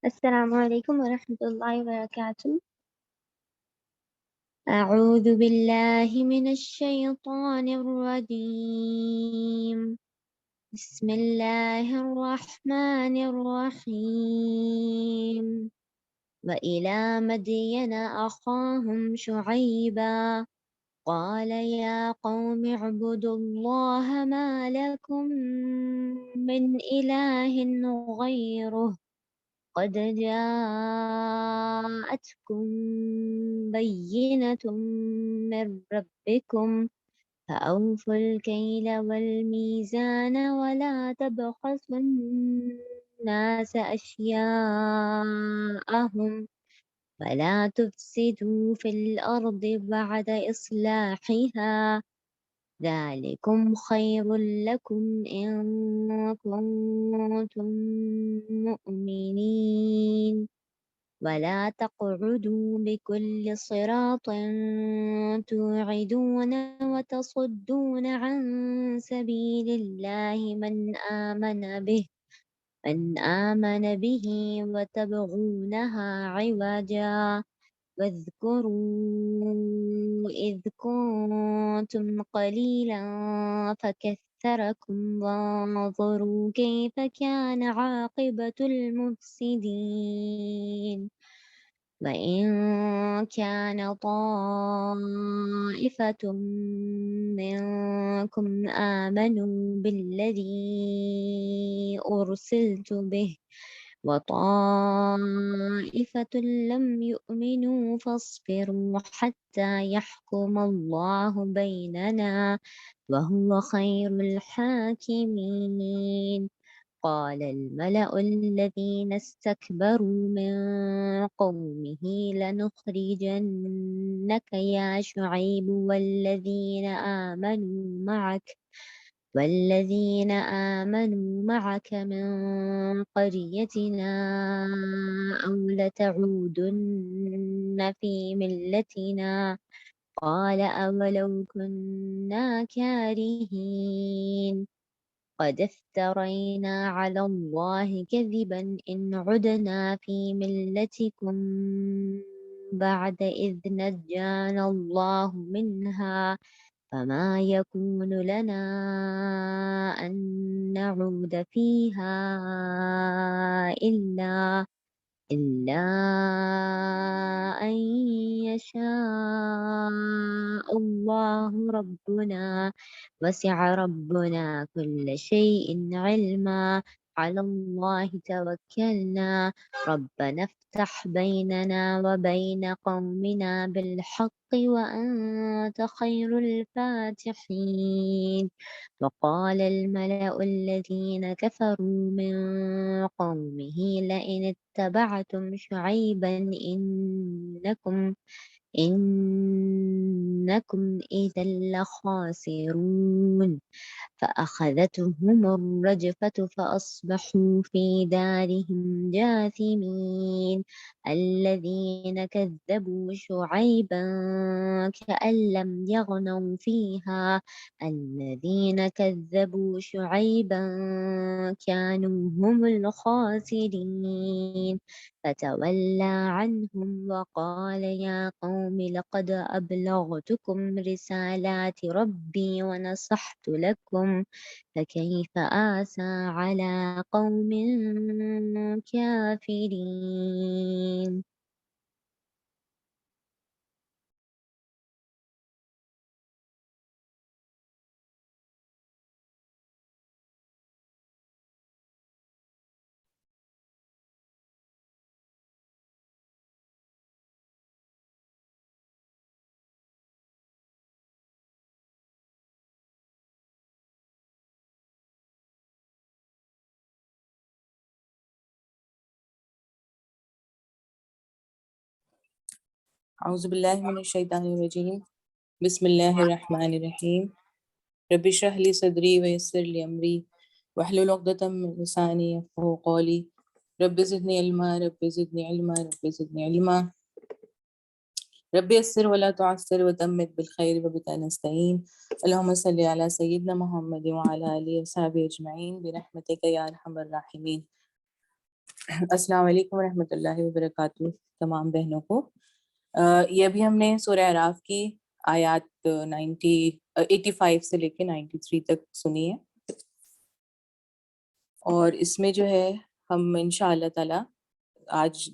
السلام علیکم ورحمۃ اللہ وبرکاتہ۔ اعوذ باللہ من الشیطان الرجیم، بسم اللہ الرحمن الرحیم۔ وإلى مدين أخاهم شعيبا قال يا قوم اعبدوا الله ما لكم من إله غيره قد جاءتكم بينة من ربكم فأوفوا الكيل والميزان ولا تبخسوا الناس أشياءهم ولا تفسدوا في الأرض بعد إصلاحها ذلكم خير لكم إن كنتم مؤمنين ولا تقعدوا بكل صراط توعدون وتصدون عن سبيل الله من آمن به وتبغونها عوجا واذكروا إذ كنتم قليلا فكثركم وانظروا كيف كان عاقبة المفسدين وإن كان طائفة منكم آمنوا بالذي أرسلت به وطائفة لم يؤمنوا فاصبروا حتى يحكم الله بيننا وهو خير الحاكمين. قال الملأ الذين استكبروا من قومه لنخرجنك يا شعيب والذين آمنوا معك من قريتنا أو لتعودن في ملتنا قال أولو كنا كارهين قد افترينا على الله كذبا إن عدنا في ملتكم بعد إذ نجانا الله منها فما يكون لنا أن نعود فيها إلا أن يشاء الله ربنا وسع ربنا كل شيء علما على الله توكلنا ربنا افتح بيننا وبين قومنا بالحق وأنت خير الفاتحين. وقال الملأ الذين كفروا من قومه لئن اتبعتم شعيبا إنكم إذا لخاسرون فأخذتهم الرجفة فأصبحوا في دارهم جاثمين. الذين كذبوا شعيبا كأن لم يغنوا فيها الذين كذبوا شعيبا كانوا هم الخاسرين. فتولى عنهم وقال يا قوم لقد أبلغتكم رسالات ربي ونصحت لكم فكيف آسى على قوم كافرين. اعوذ باللہ من الشیطان الرجیم بسم اللہ الرحمن الرحیم رب اشرح لی صدری ویسر لی امری واحلل عقدۃ من لسانی یفقہوا قولی رب زدنی علما رب زدنی علما رب زدنی علما رب یسر ولا تعسر وتمم بالخیر وبک نستعین اللہم صلی علی سیدنا محمد وعلی آلہ وصحبہ اجمعین برحمتک یا ارحم الراحمین۔ السلام علیکم ورحمۃ اللہ وبرکاتہ تمام بہنوں کو۔ یہ ابھی ہم نے سورہ اعراف کی آیات 85 سے لے کے 93 تک سنی ہے، اور اس میں جو ہے ہم انشاء اللہ تعالی آج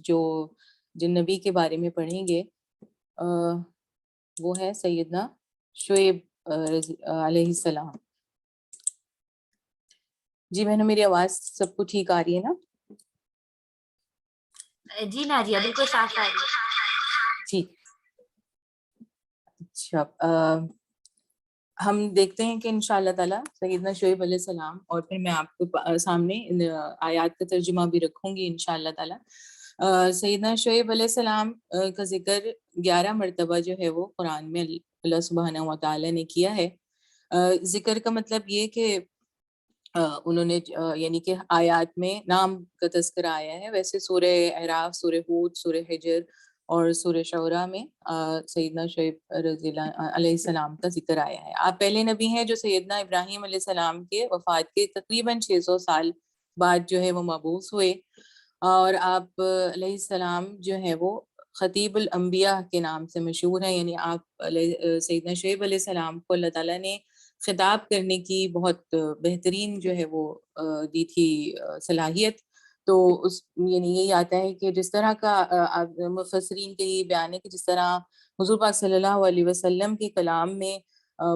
جن نبی کے بارے میں پڑھیں گے وہ ہے سیدنا شعیب علیہ السلام۔ جی بہنوں، میری آواز سب کو ٹھیک آ رہی ہے نا؟ جی ناجیہ بالکل صاف آ رہی ہے۔ ٹھیک، اچھا۔ ہم دیکھتے ہیں کہ انشاء اللہ تعالیٰ سیدنا شعیب علیہ السلام، اور پھر میں آپ کو سامنے ان آیات کا ترجمہ بھی رکھوں گی انشاء اللہ تعالیٰ۔ سیدنا شعیب علیہ السلام کا ذکر 11 مرتبہ جو ہے وہ قرآن میں اللہ سبحانہ و تعالیٰ نے کیا ہے۔ ذکر کا مطلب یہ کہ انہوں نے یعنی کہ آیات میں نام کا تذکرہ آیا ہے۔ ویسے سورہ اعراف، سورہ ہود، سورہ حجر اور سورہ شعراء میں سیدنا شعیب رضی اللہ علیہ السلام کا ذکر آیا ہے۔ آپ پہلے نبی ہیں جو سیدنا ابراہیم علیہ السلام کے وفات کے تقریباً 600 سال بعد جو ہے وہ مبعوث ہوئے، اور آپ علیہ السلام جو ہے وہ خطیب الانبیاء کے نام سے مشہور ہیں۔ یعنی آپ سیدنا شعیب علیہ السلام کو اللہ تعالیٰ نے خطاب کرنے کی بہت بہترین جو ہے وہ دی تھی صلاحیت۔ تو اس یعنی یہی آتا ہے کہ جس طرح کا مفسرین کے یہ بیان ہے کہ جس طرح حضور پاک صلی اللہ علیہ وسلم کے کلام میں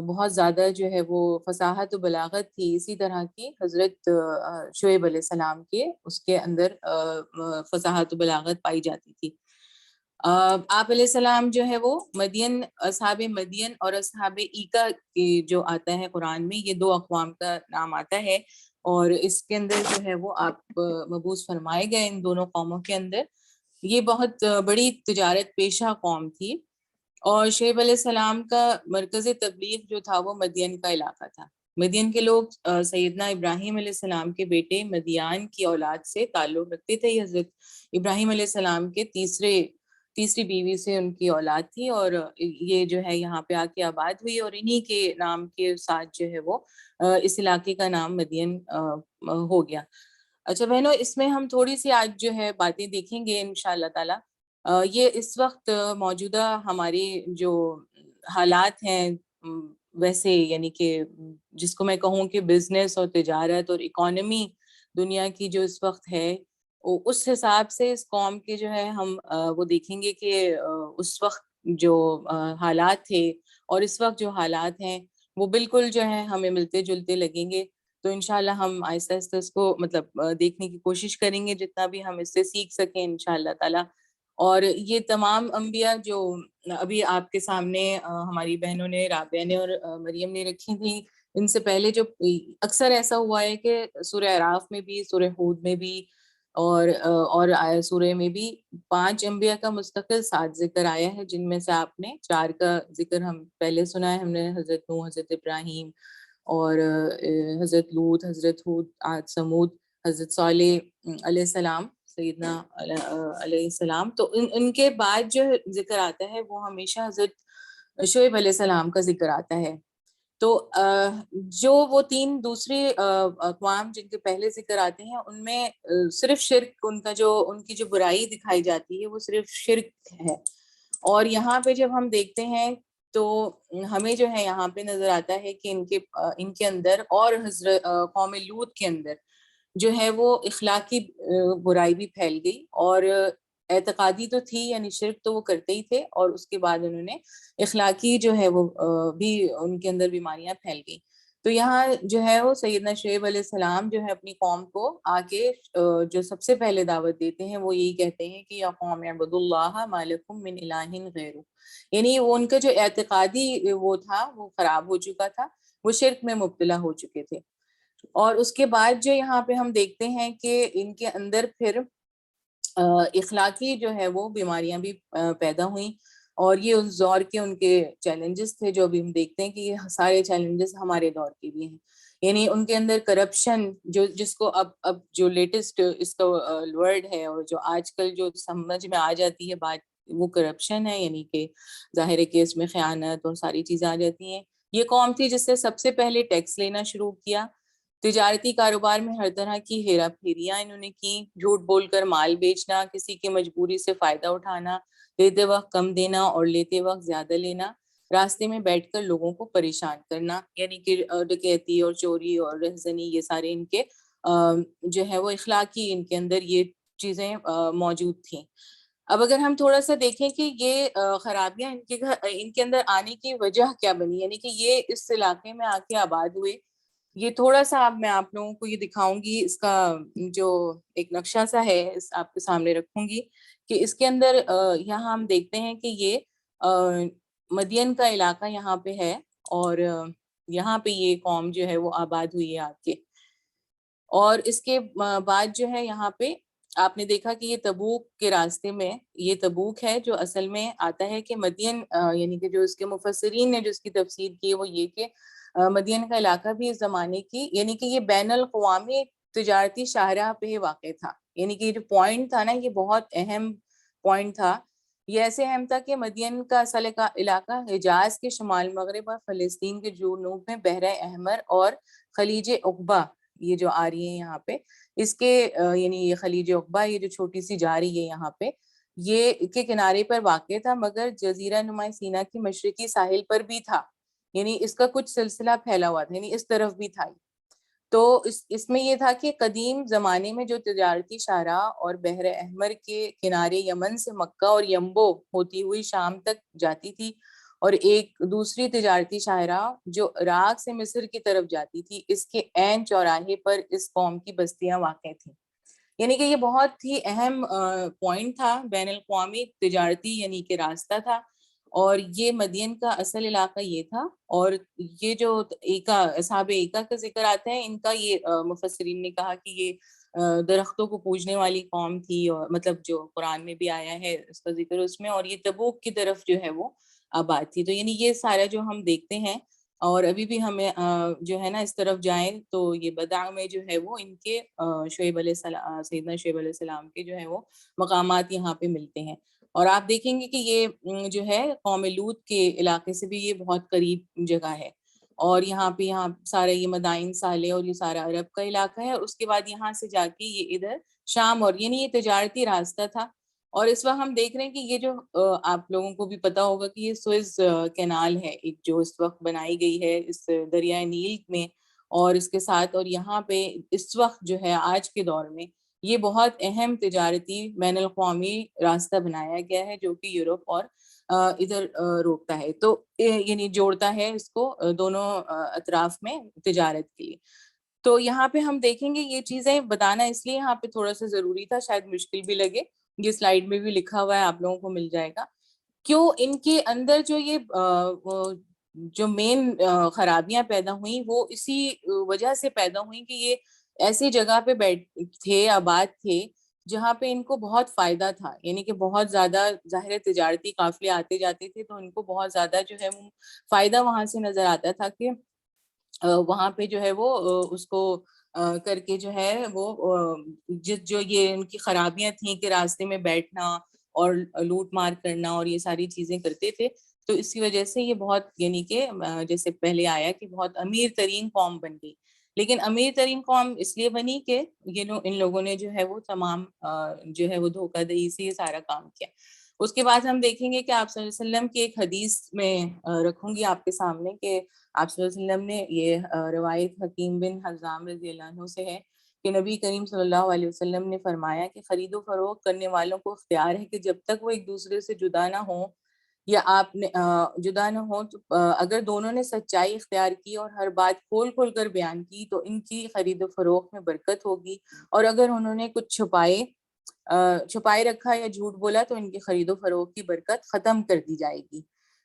بہت زیادہ جو ہے وہ فصاحت و بلاغت تھی، اسی طرح کی حضرت شعیب علیہ السلام کے اس کے اندر فصاحت و بلاغت پائی جاتی تھی۔ آپ علیہ السلام جو ہے وہ مدین، اصحاب مدین اور اصحاب ایکا کی جو آتا ہے قرآن میں، یہ 2 اقوام کا نام آتا ہے، اور اس کے اندر جو ہے وہ آپ مبعوث فرمائے گئے ان دونوں قوموں کے اندر۔ یہ بہت بڑی تجارت پیشہ قوم تھی، اور شعیب علیہ السلام کا مرکز تبلیغ جو تھا وہ مدین کا علاقہ تھا۔ مدین کے لوگ سیدنا ابراہیم علیہ السلام کے بیٹے مدیان کی اولاد سے تعلق رکھتے تھے۔ یہ حضرت ابراہیم علیہ السلام کے تیسری بیوی سے ان کی اولاد تھی، اور یہ جو ہے یہاں پہ آ کے آباد ہوئی، اور انہی کے نام کے ساتھ جو ہے وہ اس علاقے کا نام مدین ہو گیا۔ اچھا بہنوں، اس میں ہم تھوڑی سی آج جو ہے باتیں دیکھیں گے انشاء اللہ تعالیٰ۔ یہ اس وقت موجودہ ہماری جو حالات ہیں، ویسے یعنی کہ جس کو میں کہوں کہ بزنس اور تجارت اور اکانومی دنیا کی جو اس وقت ہے، اس حساب سے اس قوم کے جو ہے ہم وہ دیکھیں گے کہ اس وقت جو حالات تھے اور اس وقت جو حالات ہیں وہ بالکل جو ہے ہمیں ملتے جلتے لگیں گے۔ تو انشاءاللہ ہم آہستہ آہستہ اس کو مطلب دیکھنے کی کوشش کریں گے جتنا بھی ہم اس سے سیکھ سکیں انشاءاللہ تعالی۔ اور یہ تمام انبیاء جو ابھی آپ کے سامنے ہماری بہنوں نے، رابعہ نے اور مریم نے رکھی تھیں، ان سے پہلے جو اکثر ایسا ہوا ہے کہ سورہ اعراف میں بھی، سورہ ہود میں بھی اور سورہ میں بھی 5 انبیاء کا مستقل ساتھ ذکر آیا ہے، جن میں سے آپ نے 4 کا ذکر ہم پہلے سنا ہے۔ ہم نے حضرت نوح، حضرت ابراہیم اور حضرت لوط، حضرت ہود، عاد، سمود، حضرت صالح علیہ السلام، سیدنا علیہ السلام۔ تو ان کے بعد جو ذکر آتا ہے وہ ہمیشہ حضرت شعیب علیہ السلام کا ذکر آتا ہے۔ تو جو وہ 3 دوسری اقوام جن کے پہلے ذکر آتے ہیں، ان میں صرف شرک، ان کی جو برائی دکھائی جاتی ہے وہ صرف شرک ہے۔ اور یہاں پہ جب ہم دیکھتے ہیں تو ہمیں جو ہے یہاں پہ نظر آتا ہے کہ ان کے اندر اور حضرت قوم لوط کے اندر جو ہے وہ اخلاقی برائی بھی پھیل گئی، اور اعتقادی تو تھی، یعنی شرک تو وہ کرتے ہی تھے، اور اس کے بعد انہوں نے اخلاقی جو ہے وہ بھی ان کے اندر بیماریاں پھیل گئی۔ تو یہاں جو ہے وہ سیدنا شعیب علیہ السلام جو ہے اپنی قوم کو آ کے جو سب سے پہلے دعوت دیتے ہیں وہ یہی کہتے ہیں کہ یا قوم اعبدوا اللہ ما لکم من الہ غیرہ، یعنی وہ ان کا جو اعتقادی وہ تھا وہ خراب ہو چکا تھا، وہ شرک میں مبتلا ہو چکے تھے۔ اور اس کے بعد جو یہاں پہ ہم دیکھتے ہیں کہ ان کے اندر پھر اخلاقی جو ہے وہ بیماریاں بھی پیدا ہوئیں، اور یہ اس دور کے ان کے چیلنجز تھے جو ابھی ہم دیکھتے ہیں کہ یہ سارے چیلنجز ہمارے دور کے بھی ہیں۔ یعنی ان کے اندر کرپشن، جس کو اب جو لیٹسٹ اس کا ورڈ ہے اور جو آج کل جو سمجھ میں آ جاتی ہے بات، وہ کرپشن ہے، یعنی کہ ظاہر ہے کہ اس میں خیانت اور ساری چیزیں آ جاتی ہیں۔ یہ قوم تھی جس سے سب سے پہلے ٹیکس لینا شروع کیا، تجارتی کاروبار میں ہر طرح کی ہیرا پھیریاں انہوں نے کی، جھوٹ بول کر مال بیچنا، کسی کی مجبوری سے فائدہ اٹھانا، دیتے وقت کم دینا اور لیتے وقت زیادہ لینا، راستے میں بیٹھ کر لوگوں کو پریشان کرنا، یعنی کہ ڈکیتی اور چوری اور رہزنی، یہ سارے ان کے جو ہے وہ اخلاقی ان کے اندر یہ چیزیں موجود تھیں۔ اب اگر ہم تھوڑا سا دیکھیں کہ یہ خرابیاں ان کے اندر آنے کی وجہ کیا بنی، یعنی کہ یہ اس علاقے میں آ کے آباد ہوئے، یہ تھوڑا سا اب میں آپ لوگوں کو یہ دکھاؤں گی، اس کا جو ایک نقشہ سا ہے آپ کے سامنے رکھوں گی کہ اس کے اندر یہاں ہم دیکھتے ہیں کہ یہ مدین کا علاقہ یہاں پہ ہے، اور یہاں پہ یہ قوم جو ہے وہ آباد ہوئی ہے آ کے، اور اس کے بعد جو ہے یہاں پہ آپ نے دیکھا کہ یہ تبوک کے راستے میں، یہ تبوک ہے جو اصل میں آتا ہے کہ مدین، یعنی کہ جو اس کے مفسرین نے جو اس کی تفسیر کی وہ یہ کہ مدین کا علاقہ بھی اس زمانے کی، یعنی کہ یہ بین الاقوامی تجارتی شاہراہ پہ واقع تھا، یعنی کہ یہ جو پوائنٹ تھا نا یہ بہت اہم پوائنٹ تھا، یہ ایسے اہم تھا کہ مدین کا اصل علاقہ حجاز کے شمال مغرب اور فلسطین کے جنوب میں بحر احمر اور خلیج عقبہ، یہ جو آ رہی ہے یہاں پہ اس کے یعنی یہ خلیج عقبہ، یہ جو چھوٹی سی جا رہی ہے یہاں پہ، یہ کے کنارے پر واقع تھا، مگر جزیرہ نما سینا کی مشرقی ساحل پر بھی تھا، یعنی اس کا کچھ سلسلہ پھیلا ہوا تھا، یعنی اس طرف بھی تھا۔ تو اس میں یہ تھا کہ قدیم زمانے میں جو تجارتی شاہراہ اور بحر احمر کے کنارے یمن سے مکہ اور ینبو ہوتی ہوئی شام تک جاتی تھی، اور ایک دوسری تجارتی شاہراہ جو عراق سے مصر کی طرف جاتی تھی، اس کے عین چوراہے پر اس قوم کی بستیاں واقع تھیں، یعنی کہ یہ بہت ہی اہم پوائنٹ تھا، بین الاقوامی تجارتی یعنی کہ راستہ تھا، اور یہ مدین کا اصل علاقہ یہ تھا۔ اور یہ جو ایکا اصحاب ایکا کا ذکر آتا ہے، ان کا یہ مفسرین نے کہا کہ یہ درختوں کو پوجنے والی قوم تھی، اور مطلب جو قرآن میں بھی آیا ہے اس کا ذکر اس میں، اور یہ تبوک کی طرف جو ہے وہ آباد تھی۔ تو یعنی یہ سارا جو ہم دیکھتے ہیں، اور ابھی بھی ہمیں جو ہے نا اس طرف جائیں تو یہ بدع میں جو ہے وہ ان کے شعیب علیہ السلام، سیدنا شعیب علیہ السلام کے جو ہے وہ مقامات یہاں پہ ملتے ہیں، اور آپ دیکھیں گے کہ یہ جو ہے قوم لوط کے علاقے سے بھی یہ بہت قریب جگہ ہے، اور یہاں سارا یہ مدائن صالح اور یہ سارا عرب کا علاقہ ہے، اور اس کے بعد یہاں سے جا کے یہ ادھر شام، اور یعنی یہ تجارتی راستہ تھا۔ اور اس وقت ہم دیکھ رہے ہیں کہ یہ جو آپ لوگوں کو بھی پتا ہوگا کہ یہ سوئز کینال ہے ایک، جو اس وقت بنائی گئی ہے اس دریائے نیل میں، اور اس کے ساتھ اور یہاں پہ اس وقت جو ہے آج کے دور میں یہ بہت اہم تجارتی بین الاقوامی راستہ بنایا گیا ہے، جو کہ یورپ اور ادھر روکتا ہے، تو یعنی جوڑتا ہے اس کو دونوں اطراف میں تجارت کے لیے۔ تو یہاں پہ ہم دیکھیں گے یہ چیزیں بتانا اس لیے یہاں پہ تھوڑا سا ضروری تھا، شاید مشکل بھی لگے، یہ سلائیڈ میں بھی لکھا ہوا ہے، آپ لوگوں کو مل جائے گا، کیوں ان کے اندر جو یہ جو مین خرابیاں پیدا ہوئیں وہ اسی وجہ سے پیدا ہوئیں کہ یہ ایسی جگہ پہ تھے، آباد تھے جہاں پہ ان کو بہت فائدہ تھا، یعنی کہ بہت زیادہ ظاہر تجارتی قافلے آتے جاتے تھے، تو ان کو بہت زیادہ جو ہے وہ فائدہ وہاں سے نظر آتا تھا کہ وہاں پہ جو ہے وہ اس کو کر کے جو ہے وہ جو یہ ان کی خرابیاں تھیں کہ راستے میں بیٹھنا اور لوٹ مار کرنا اور یہ ساری چیزیں کرتے تھے، تو اسی وجہ سے یہ بہت یعنی کہ جیسے پہلے آیا کہ بہت امیر ترین قوم بن گئی، لیکن امیر ترین قوم اس لیے بنی کہ ان لوگوں نے جو ہے وہ تمام جو ہے وہ دھوکہ دہی سے یہ سارا کام کیا۔ اس کے بعد ہم دیکھیں گے کہ آپ صلی اللہ علیہ وسلم کی ایک حدیث میں رکھوں گی آپ کے سامنے کہ آپ صلی اللہ علیہ وسلم نے یہ روایت حکیم بن حزام رضی اللہ عنہ سے ہے کہ نبی کریم صلی اللہ علیہ وسلم نے فرمایا کہ خرید و فروخت کرنے والوں کو اختیار ہے کہ جب تک وہ ایک دوسرے سے جدا نہ ہوں یا آپ نے جدا نہ ہو، تو اگر دونوں نے سچائی اختیار کی اور ہر بات کھول کھول کر بیان کی تو ان کی خرید و فروخت میں برکت ہوگی، اور اگر انہوں نے کچھ چھپائے رکھا یا جھوٹ بولا تو ان کی خرید و فروخت کی برکت ختم کر دی جائے گی۔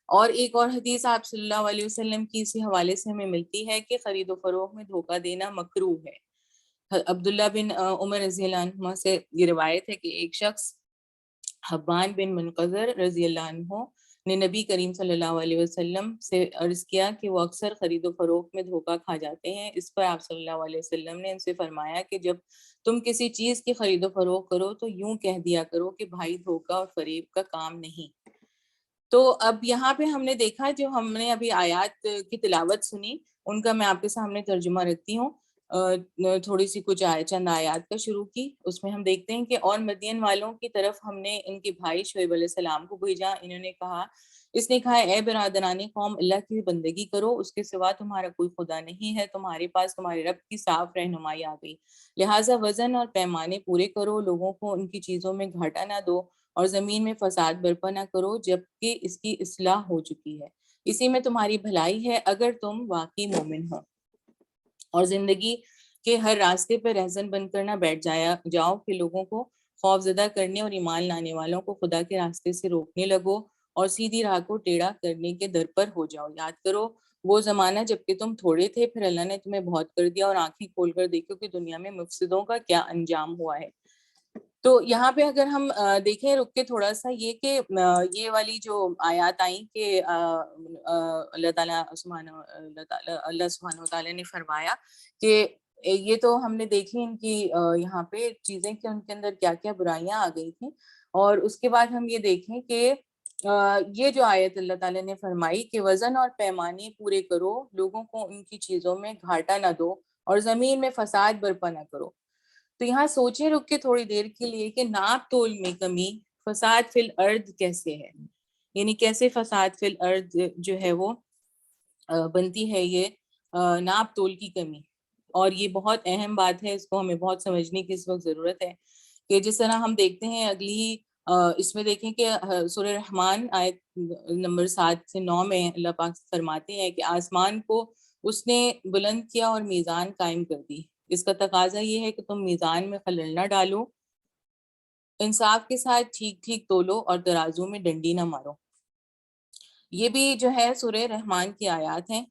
اور ایک اور حدیث آپ صلی اللہ علیہ وسلم کی اسی حوالے سے ہمیں ملتی ہے کہ خرید و فروخت میں دھوکہ دینا مکروہ ہے۔ عبداللہ بن عمر رضی اللہ عنہ سے یہ روایت ہے کہ ایک شخص حبان بن منقذر رضی اللہ عنہ نے نبی کریم صلی اللہ علیہ وسلم سے عرض کیا کہ وہ اکثر خرید و فروخت میں دھوکہ کھا جاتے ہیں۔ اس پر آپ صلی اللہ علیہ وسلم نے ان سے فرمایا کہ جب تم کسی چیز کی خرید و فروخت کرو تو یوں کہہ دیا کرو کہ بھائی دھوکہ اور فریب کا کام نہیں۔ تو اب یہاں پہ ہم نے دیکھا، جو ہم نے ابھی آیات کی تلاوت سنی ان کا میں آپ کے سامنے ترجمہ رکھتی ہوں۔ تھوڑی سی کچھ چند آیات کا شروع کی. اس میں ہم دیکھتے ہیں کہ اور مدین والوں کی طرف ہم نے ان کے بھائی شعیب علیہ السلام کو بھیجا. انہوں نے کہا، اس نے کہا، اے برادران قوم، اللہ کی بندگی کرو، اس کے سوا تمہارا کوئی خدا نہیں ہے، تمہارے پاس تمہارے رب کی صاف رہنمائی آ گئی، لہٰذا وزن اور پیمانے پورے کرو، لوگوں کو ان کی چیزوں میں گھاٹا نہ دو اور زمین میں فساد برپا نہ کرو جبکہ اس کی اصلاح ہو چکی ہے، اسی میں تمہاری بھلائی ہے اگر تم واقعی مومن ہو. اور زندگی کے ہر راستے پہ رہزن بن کر نہ بیٹھ جاؤ کہ لوگوں کو خوف زدہ کرنے اور ایمان لانے والوں کو خدا کے راستے سے روکنے لگو اور سیدھی راہ کو ٹیڑھا کرنے کے در پر ہو جاؤ. یاد کرو وہ زمانہ جب کہ تم تھوڑے تھے، پھر اللہ نے تمہیں بہت کر دیا، اور آنکھیں کھول کر دیکھو کہ دنیا میں مفسدوں کا کیا انجام ہوا ہے. تو یہاں پہ اگر ہم دیکھیں رک کے تھوڑا سا، یہ کہ یہ والی جو آیات آئیں کہ اللہ سبحانہ وتعالیٰ نے فرمایا کہ یہ تو ہم نے دیکھی ان کی یہاں پہ چیزیں کہ ان کے اندر کیا کیا برائیاں آ گئی تھیں، اور اس کے بعد ہم یہ دیکھیں کہ یہ جو آیت اللہ تعالیٰ نے فرمائی کہ وزن اور پیمانے پورے کرو، لوگوں کو ان کی چیزوں میں گھاٹا نہ دو اور زمین میں فساد برپا نہ کرو. تو یہاں سوچیں رک کے تھوڑی دیر کے لیے کہ ناپ تول میں کمی، فساد فی الارض کیسے ہے، یعنی کیسے فساد فی الارض جو ہے وہ بنتی ہے، یہ ناپ تول کی کمی. اور یہ بہت اہم بات ہے، اس کو ہمیں بہت سمجھنے کی اس وقت ضرورت ہے کہ جس طرح ہم دیکھتے ہیں اگلی اس میں دیکھیں کہ سورہ رحمان آیت نمبر 7 سے 9 میں اللہ پاک فرماتے ہیں کہ آسمان کو اس نے بلند کیا اور میزان قائم کر دی، اس کا تقاضا یہ ہے کہ تم میزان میں خلل نہ ڈالو، انصاف کے ساتھ ٹھیک ٹھیک تولو اور ترازو میں ڈنڈی نہ مارو. یہ بھی جو ہے سورہ رحمان کی آیات ہیں.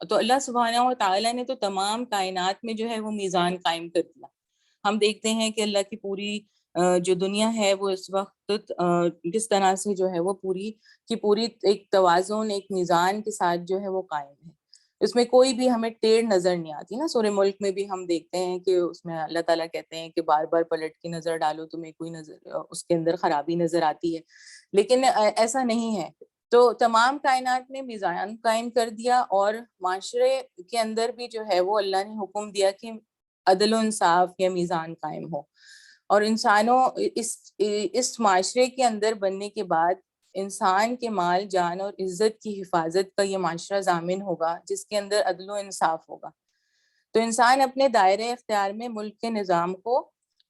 تو اللہ سبحانہ و تعالیٰ نے تو تمام کائنات میں جو ہے وہ میزان قائم کر دیا. ہم دیکھتے ہیں کہ اللہ کی پوری جو دنیا ہے وہ اس وقت کس طرح سے جو ہے وہ پوری کی پوری ایک توازن، ایک میزان کے ساتھ جو ہے وہ قائم ہے. اس میں کوئی بھی ہمیں ٹیڑھ نظر نہیں آتی نا. سورہ ملک میں بھی ہم دیکھتے ہیں کہ اس میں اللہ تعالیٰ کہتے ہیں کہ بار بار پلٹ کی نظر ڈالو، تمہیں کوئی نظر اس کے اندر خرابی نظر آتی ہے، لیکن ایسا نہیں ہے. تو تمام کائنات میں میزان قائم کر دیا، اور معاشرے کے اندر بھی جو ہے وہ اللہ نے حکم دیا کہ عدل و انصاف یا میزان قائم ہو. اور انسانوں اس معاشرے کے اندر بننے کے بعد انسان کے مال، جان اور عزت کی حفاظت کا یہ معاشرہ ضامن ہوگا جس کے اندر عدل و انصاف ہوگا. تو انسان اپنے دائرۂ اختیار میں ملک کے نظام کو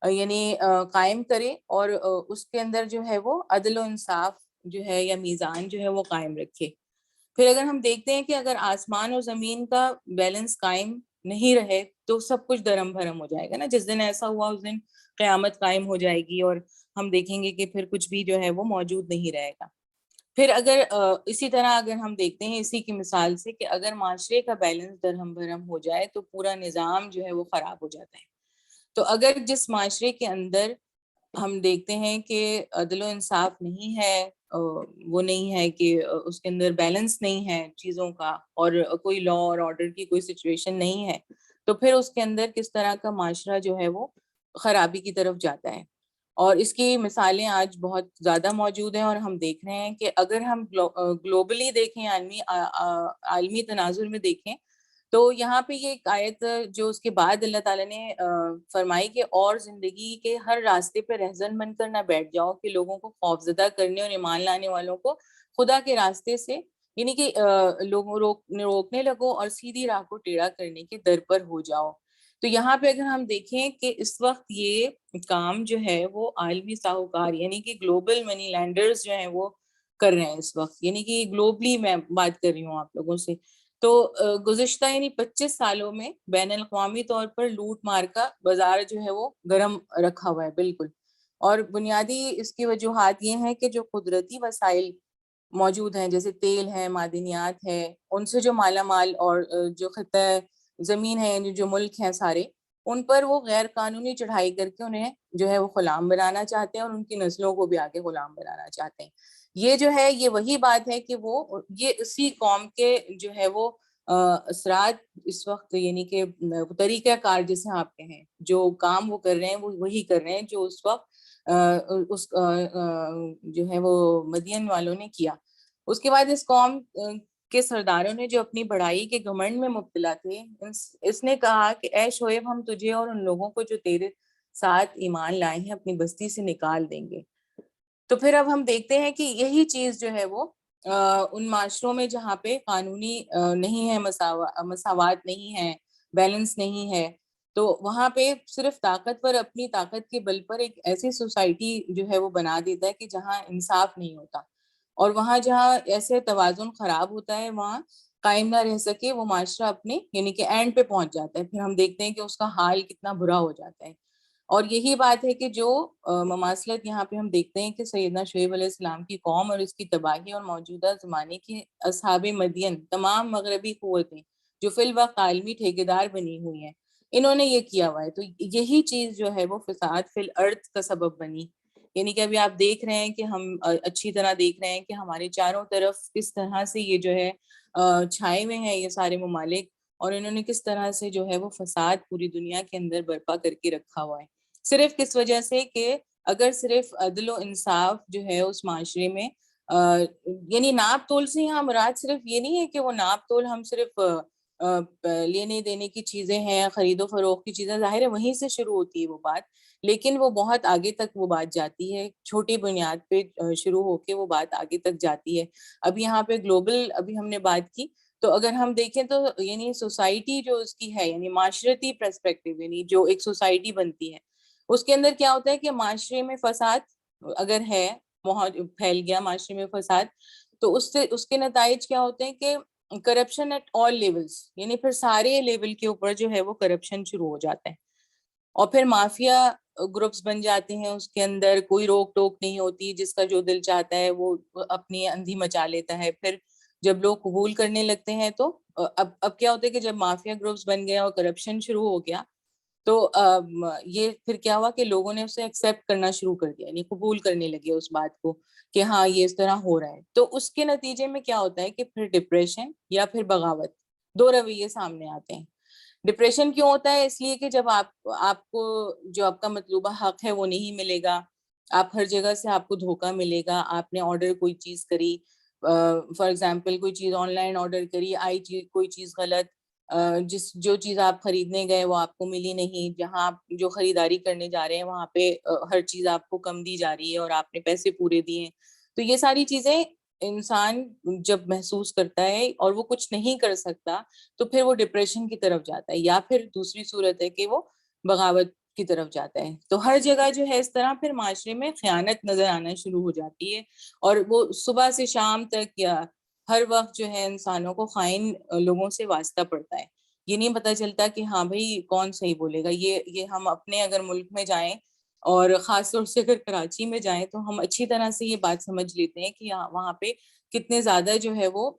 یعنی قائم کرے اور اس کے اندر جو ہے وہ عدل و انصاف جو ہے یا میزان جو ہے وہ قائم رکھے. پھر اگر ہم دیکھتے ہیں کہ اگر آسمان اور زمین کا بیلنس قائم نہیں رہے تو سب کچھ درم بھرم ہو جائے گا نا. جس دن ایسا ہوا اس دن قیامت قائم ہو جائے گی اور ہم دیکھیں گے کہ پھر کچھ بھی جو ہے وہ موجود نہیں رہے گا. پھر اگر اسی طرح اگر ہم دیکھتے ہیں اسی کی مثال سے کہ اگر معاشرے کا بیلنس درہم بھرم ہو جائے تو پورا نظام جو ہے وہ خراب ہو جاتا ہے. تو اگر جس معاشرے کے اندر ہم دیکھتے ہیں کہ عدل و انصاف نہیں ہے، وہ نہیں ہے کہ اس کے اندر بیلنس نہیں ہے چیزوں کا، اور کوئی لا اور آرڈر کی کوئی سچویشن نہیں ہے، تو پھر اس کے اندر کس طرح کا معاشرہ جو ہے وہ خرابی کی طرف جاتا ہے. اور اس کی مثالیں آج بہت زیادہ موجود ہیں، اور ہم دیکھ رہے ہیں کہ اگر ہم گلوبلی دیکھیں، عالمی تناظر میں دیکھیں، تو یہاں پہ یہ ایک آیت جو اس کے بعد اللہ تعالیٰ نے فرمائی کہ اور زندگی کے ہر راستے پہ رہزن بن کر نہ بیٹھ جاؤ کہ لوگوں کو خوفزدہ کرنے اور ایمان لانے والوں کو خدا کے راستے سے یعنی کہ لوگوں روکنے لگو اور سیدھی راہ کو ٹیڑھا کرنے کے در پر ہو جاؤ. تو یہاں پہ اگر ہم دیکھیں کہ اس وقت یہ کام جو ہے وہ عالمی ساہوکار یعنی کہ گلوبل منی لینڈرز جو ہیں وہ کر رہے ہیں اس وقت، یعنی کہ گلوبلی میں بات کر رہی ہوں آپ لوگوں سے. تو گزشتہ یعنی 25 سالوں میں بین الاقوامی طور پر لوٹ مار کا بازار جو ہے وہ گرم رکھا ہوا ہے بالکل. اور بنیادی اس کی وجوہات یہ ہیں کہ جو قدرتی وسائل موجود ہیں جیسے تیل ہے، معدنیات ہے، ان سے جو مالا مال اور جو خطہ زمین ہے یعنی جو ملک ہیں سارے، ان پر وہ غیر قانونی چڑھائی کر کے انہیں جو ہے وہ غلام بنانا چاہتے ہیں اور ان کی نسلوں کو بھی آگے غلام بنانا چاہتے ہیں. یہ جو ہے یہ وہی بات ہے کہ وہ یہ اسی قوم کے جو ہے وہ اثرات اس وقت یعنی کہ طریقہ کار جسے آپ کہیں جو کام وہ کر رہے ہیں وہ وہی کر رہے ہیں جو اس وقت اس جو ہے وہ مدین والوں نے کیا. اس کے بعد اس قوم کے سرداروں نے جو اپنی بڑائی کے گھمنڈ میں مبتلا تھے، اس نے کہا کہ اے شعیب، ہم تجھے اور ان لوگوں کو جو تیرے ساتھ ایمان لائے ہیں اپنی بستی سے نکال دیں گے۔ تو پھر اب ہم دیکھتے ہیں کہ یہی چیز جو ہے وہ ان معاشروں میں جہاں پہ قانونی نہیں ہے، مساوات نہیں ہے، بیلنس نہیں ہے، تو وہاں پہ صرف طاقتور اپنی طاقت کے بل پر ایک ایسی سوسائٹی جو ہے وہ بنا دیتا ہے کہ جہاں انصاف نہیں ہوتا، اور وہاں جہاں ایسے توازن خراب ہوتا ہے وہاں قائم نہ رہ سکے وہ معاشرہ اپنے یعنی کہ اینڈ پہ پہنچ جاتا ہے، پھر ہم دیکھتے ہیں کہ اس کا حال کتنا برا ہو جاتا ہے۔ اور یہی بات ہے کہ جو مماثلت یہاں پہ ہم دیکھتے ہیں کہ سیدنا شعیب علیہ السلام کی قوم اور اس کی تباہی اور موجودہ زمانے کی اصحاب مدین، تمام مغربی قوتیں جو فی الوقت عالمی ٹھیکیدار بنی ہوئی ہیں، انہوں نے یہ کیا ہوا ہے، تو یہی چیز جو ہے وہ فساد فی الارض کا سبب بنی۔ یعنی کہ ابھی آپ دیکھ رہے ہیں کہ ہم اچھی طرح دیکھ رہے ہیں کہ ہمارے چاروں طرف کس طرح سے یہ جو ہے چھائے ہوئے ہیں یہ سارے ممالک، اور انہوں نے کس طرح سے جو ہے وہ فساد پوری دنیا کے اندر برپا کر کے رکھا ہوا ہے، صرف کس وجہ سے کہ اگر صرف عدل و انصاف جو ہے اس معاشرے میں یعنی ناپ تول سے یہاں مراد صرف یہ نہیں ہے کہ وہ ناپ تول ہم صرف لینے دینے کی چیزیں ہیں، خرید و فروخت کی چیزیں، ظاہر ہے وہیں سے شروع ہوتی ہے وہ بات، لیکن وہ بہت آگے تک وہ بات جاتی ہے، چھوٹی بنیاد پہ شروع ہو کے وہ بات آگے تک جاتی ہے۔ اب یہاں پہ گلوبل ابھی ہم نے بات کی، تو اگر ہم دیکھیں تو یعنی سوسائٹی جو اس کی ہے، یعنی معاشرتی پرسپیکٹیو، یعنی جو ایک سوسائٹی بنتی ہے اس کے اندر کیا ہوتا ہے کہ معاشرے میں فساد اگر ہے، پھیل گیا معاشرے میں فساد، تو اس کے نتائج کیا ہوتے ہیں کہ کرپشن ایٹ آل لیولز، یعنی پھر سارے لیول کے اوپر جو ہے وہ کرپشن شروع ہو جاتا ہے، اور پھر مافیا گروپس بن جاتے ہیں، اس کے اندر کوئی روک ٹوک نہیں ہوتی، جس کا جو دل چاہتا ہے وہ اپنی اندھی مچا لیتا ہے۔ پھر جب لوگ قبول کرنے لگتے ہیں تو اب کیا ہوتا ہے کہ جب مافیا گروپس بن گیا اور کرپشن شروع ہو گیا تو یہ پھر کیا ہوا کہ لوگوں نے اسے ایکسیپٹ کرنا شروع کر دیا، یعنی قبول کرنے لگے اس بات کو کہ ہاں یہ اس طرح ہو رہا ہے، تو اس کے نتیجے میں کیا ہوتا ہے کہ پھر ڈپریشن یا پھر بغاوت، دو رویے سامنے آتے ہیں۔ ڈپریشن کیوں ہوتا ہے؟ اس لیے کہ جب آپ کو جو آپ کا مطلوبہ حق ہے وہ نہیں ملے گا، آپ ہر جگہ سے آپ کو دھوکہ ملے گا، آپ نے آرڈر کوئی چیز کری، فار ایگزامپل کوئی چیز آن لائن آرڈر کری، آئی کوئی چیز غلط، جو چیز آپ خریدنے گئے وہ آپ کو ملی نہیں، جہاں آپ جو خریداری کرنے جا رہے ہیں وہاں پہ ہر چیز آپ کو کم دی جا رہی ہے اور آپ نے پیسے پورے دیے، تو یہ ساری چیزیں انسان جب محسوس کرتا ہے اور وہ کچھ نہیں کر سکتا تو پھر وہ ڈپریشن کی طرف جاتا ہے، یا پھر دوسری صورت ہے کہ وہ بغاوت کی طرف جاتا ہے۔ تو ہر جگہ جو ہے اس طرح پھر معاشرے میں خیانت نظر آنا شروع ہو جاتی ہے، اور وہ صبح سے شام تک یا ہر وقت جو ہے انسانوں کو خائن لوگوں سے واسطہ پڑتا ہے، یہ نہیں پتہ چلتا کہ ہاں بھائی کون صحیح بولے گا۔ یہ ہم اپنے اگر ملک میں جائیں اور خاص طور سے اگر کراچی میں جائیں تو ہم اچھی طرح سے یہ بات سمجھ لیتے ہیں کہ وہاں پہ کتنے زیادہ جو ہے وہ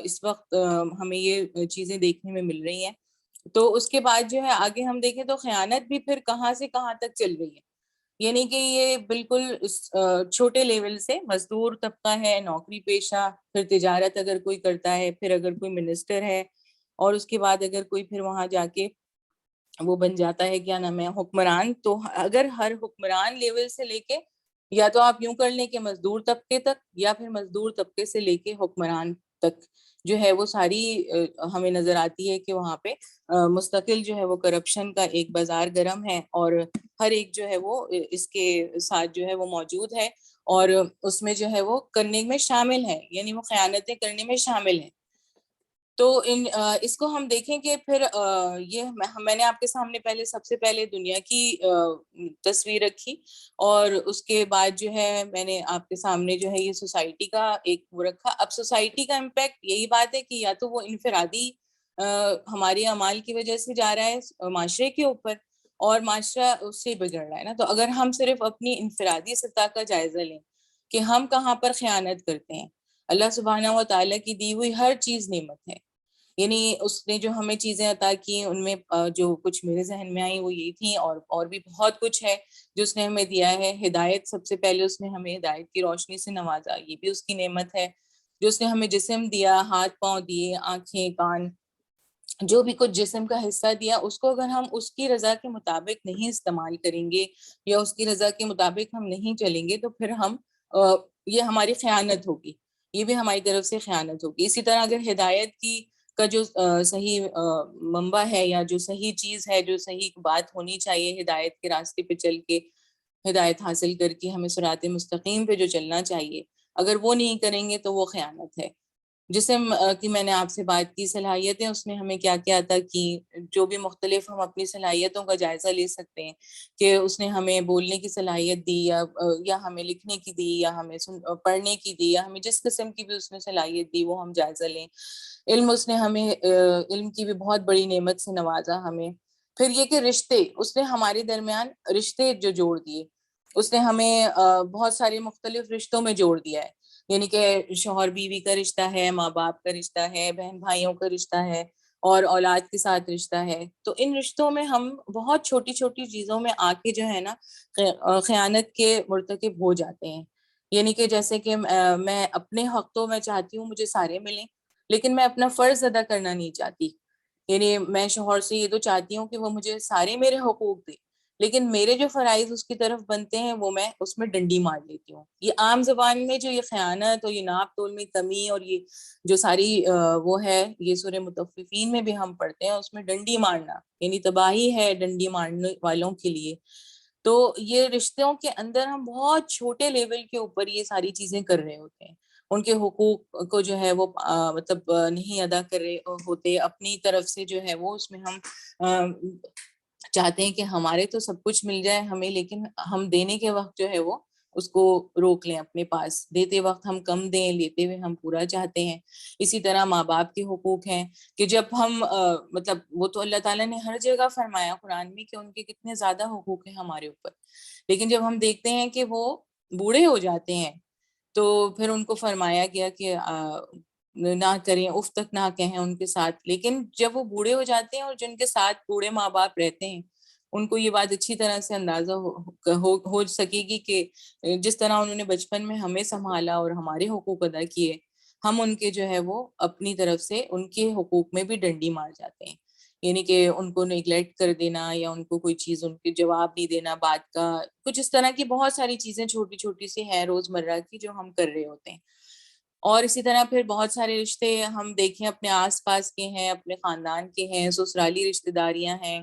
اس وقت ہمیں یہ چیزیں دیکھنے میں مل رہی ہیں۔ تو اس کے بعد جو ہے آگے ہم دیکھیں تو خیانت بھی پھر کہاں سے کہاں تک چل رہی ہے، یعنی کہ یہ بالکل چھوٹے لیول سے مزدور طبقہ ہے، نوکری پیشہ، پھر تجارت اگر کوئی کرتا ہے، پھر اگر کوئی منسٹر ہے، اور اس کے بعد اگر کوئی پھر وہاں جا کے وہ بن جاتا ہے کیا نام ہے حکمران، تو اگر ہر حکمران لیول سے لے کے یا تو آپ یوں کر لیں کہ مزدور طبقے تک، یا پھر مزدور طبقے سے لے کے حکمران تک جو ہے وہ ساری ہمیں نظر آتی ہے کہ وہاں پہ مستقل جو ہے وہ کرپشن کا ایک بازار گرم ہے، اور ہر ایک جو ہے وہ اس کے ساتھ جو ہے وہ موجود ہے، اور اس میں جو ہے وہ کرنے میں شامل ہے، یعنی وہ خیانتیں کرنے میں شامل ہیں۔ تو اس کو ہم دیکھیں کہ پھر یہ میں نے آپ کے سامنے پہلے سب سے پہلے دنیا کی تصویر رکھی، اور اس کے بعد جو ہے میں نے آپ کے سامنے جو ہے یہ سوسائٹی کا ایک وہ رکھا۔ اب سوسائٹی کا امپیکٹ یہی بات ہے کہ یا تو وہ انفرادی ہمارے اعمال کی وجہ سے جا رہا ہے معاشرے کے اوپر، اور معاشرہ اس سے بگڑ رہا ہے نا۔ تو اگر ہم صرف اپنی انفرادی سطح کا جائزہ لیں کہ ہم کہاں پر خیانت کرتے ہیں، اللہ سبحانہ و تعالیٰ کی دی ہوئی ہر چیز نعمت ہے، یعنی اس نے جو ہمیں چیزیں عطا کی ان میں جو کچھ میرے ذہن میں آئی وہ یہی تھیں، اور بھی بہت کچھ ہے جو اس نے ہمیں دیا ہے۔ ہدایت، سب سے پہلے اس نے ہمیں ہدایت کی روشنی سے نوازا، یہ بھی اس کی نعمت ہے۔ جو اس نے ہمیں جسم دیا، ہاتھ پاؤں دیے، آنکھیں، کان، جو بھی کچھ جسم کا حصہ دیا، اس کو اگر ہم اس کی رضا کے مطابق نہیں استعمال کریں گے یا اس کی رضا کے مطابق ہم نہیں چلیں گے تو پھر ہم یہ ہماری خیانت ہوگی۔ یہ بھی ہماری طرف سے خیانت ہوگی. اسی طرح اگر ہدایت کا جو صحیح منبع ہے یا جو صحیح چیز ہے، جو صحیح بات ہونی چاہیے ہدایت کے راستے پہ چل کے، ہدایت حاصل کر کے ہمیں صراط مستقیم پہ جو چلنا چاہیے، اگر وہ نہیں کریں گے تو وہ خیانت ہے. جسم کی میں نے آپ سے بات کی صلاحیتیں، اس میں ہمیں کیا کیا تھا کہ جو بھی مختلف ہم اپنی صلاحیتوں کا جائزہ لے سکتے ہیں کہ اس نے ہمیں بولنے کی صلاحیت دی یا ہمیں لکھنے کی دی یا ہمیں پڑھنے کی دی یا ہمیں جس قسم کی بھی اس نے صلاحیت دی وہ ہم جائزہ لیں. علم، اس نے ہمیں علم کی بھی بہت بڑی نعمت سے نوازا ہمیں. پھر یہ کہ رشتے، اس نے ہمارے درمیان رشتے جو جوڑ دیے، اس نے ہمیں بہت سارے مختلف رشتوں میں جوڑ دیا ہے. یعنی کہ شوہر بیوی کا رشتہ ہے، ماں باپ کا رشتہ ہے، بہن بھائیوں کا رشتہ ہے، اور اولاد کے ساتھ رشتہ ہے. تو ان رشتوں میں ہم بہت چھوٹی چھوٹی چیزوں میں آ کے جو ہے نا خیانت کے مرتکب ہو جاتے ہیں. یعنی کہ جیسے کہ میں اپنے حق تو میں چاہتی ہوں مجھے سارے ملیں، لیکن میں اپنا فرض ادا کرنا نہیں چاہتی. یعنی میں شوہر سے یہ تو چاہتی ہوں کہ وہ مجھے سارے میرے حقوق دے، لیکن میرے جو فرائض اس کی طرف بنتے ہیں وہ میں اس میں ڈنڈی مار لیتی ہوں. یہ عام زبان میں جو یہ خیانت اور یہ ناپ تول میں کمی اور یہ جو ساری وہ ہے، یہ سورہ مطففین میں بھی ہم پڑھتے ہیں، اس میں ڈنڈی مارنا یعنی تباہی ہے ڈنڈی مارنے والوں کے لیے. تو یہ رشتوں کے اندر ہم بہت چھوٹے لیول کے اوپر یہ ساری چیزیں کر رہے ہوتے ہیں. ان کے حقوق کو جو ہے وہ مطلب نہیں ادا کر رہے ہوتے. اپنی طرف سے جو ہے وہ اس میں ہم چاہتے ہیں کہ ہمارے تو سب کچھ مل جائے ہمیں، لیکن ہم دینے کے وقت جو ہے وہ اس کو روک لیں اپنے پاس. دیتے وقت ہم کم دیں، لیتے ہوئے ہم پورا چاہتے ہیں. اسی طرح ماں باپ کے حقوق ہیں کہ جب ہم مطلب وہ تو اللہ تعالیٰ نے ہر جگہ فرمایا قرآن میں کہ ان کے کتنے زیادہ حقوق ہیں ہمارے اوپر، لیکن جب ہم دیکھتے ہیں کہ وہ بوڑھے ہو جاتے ہیں تو پھر ان کو فرمایا گیا کہ نہ کریں، اف تک نہ کہیں ان کے ساتھ. لیکن جب وہ بوڑھے ہو جاتے ہیں اور جن کے ساتھ بوڑھے ماں باپ رہتے ہیں ان کو یہ بات اچھی طرح سے اندازہ ہو سکے گی کہ جس طرح انہوں نے بچپن میں ہمیں سنبھالا اور ہمارے حقوق ادا کیے، ہم ان کے جو ہے وہ اپنی طرف سے ان کے حقوق میں بھی ڈنڈی مار جاتے ہیں. یعنی کہ ان کو نیگلیکٹ کر دینا یا ان کو کوئی چیز ان کے جواب نہیں دینا بات کا، کچھ اس طرح کی بہت ساری چیزیں چھوٹی چھوٹی سی ہیں روزمرہ کی جو ہم کر رہے ہوتے ہیں. اور اسی طرح پھر بہت سارے رشتے ہم دیکھیں اپنے آس پاس کے ہیں، اپنے خاندان کے ہیں، سسرالی رشتے داریاں ہیں.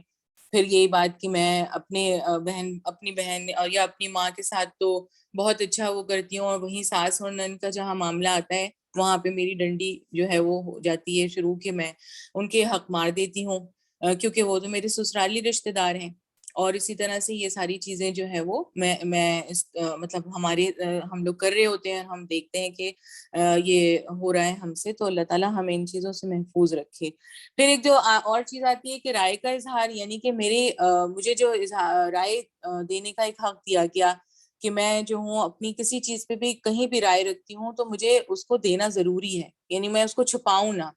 پھر یہی بات کہ میں اپنی بہن یا اپنی ماں کے ساتھ تو بہت اچھا وہ کرتی ہوں، اور وہیں ساس اور نند کا جہاں معاملہ آتا ہے وہاں پہ میری ڈنڈی جو ہے وہ ہو جاتی ہے شروع کہ میں ان کے حق مار دیتی ہوں کیونکہ وہ تو میرے سسرالی رشتے دار ہیں. اور اسی طرح سے یہ ساری چیزیں جو ہے وہ میں مطلب ہم لوگ کر رہے ہوتے ہیں، ہم دیکھتے ہیں کہ یہ ہو رہا ہے ہم سے. تو اللہ تعالیٰ ہمیں ان چیزوں سے محفوظ رکھے. پھر ایک جو اور چیز آتی ہے کہ رائے کا اظہار، یعنی کہ مجھے جو رائے دینے کا ایک حق دیا گیا کہ میں جو ہوں اپنی کسی چیز پہ بھی کہیں بھی رائے رکھتی ہوں تو مجھے اس کو دینا ضروری ہے. یعنی میں اس کو چھپاؤں نہ.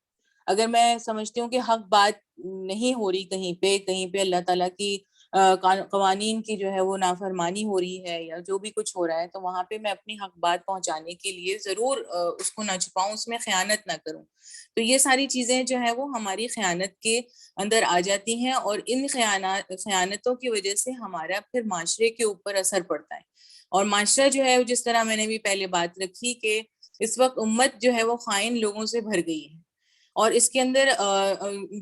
اگر میں سمجھتی ہوں کہ حق بات نہیں ہو رہی کہیں پہ اللہ تعالیٰ کی قوانین کی جو ہے وہ نافرمانی ہو رہی ہے یا جو بھی کچھ ہو رہا ہے، تو وہاں پہ میں اپنی حق بات پہنچانے کے لیے ضرور اس کو نہ چھپاؤں، اس میں خیانت نہ کروں. تو یہ ساری چیزیں جو ہے وہ ہماری خیانت کے اندر آ جاتی ہیں، اور ان خیانتوں کی وجہ سے ہمارا پھر معاشرے کے اوپر اثر پڑتا ہے. اور معاشرہ جو ہے جس طرح میں نے بھی پہلے بات رکھی کہ اس وقت امت جو ہے وہ خائن لوگوں سے بھر گئی ہے، اور اس کے اندر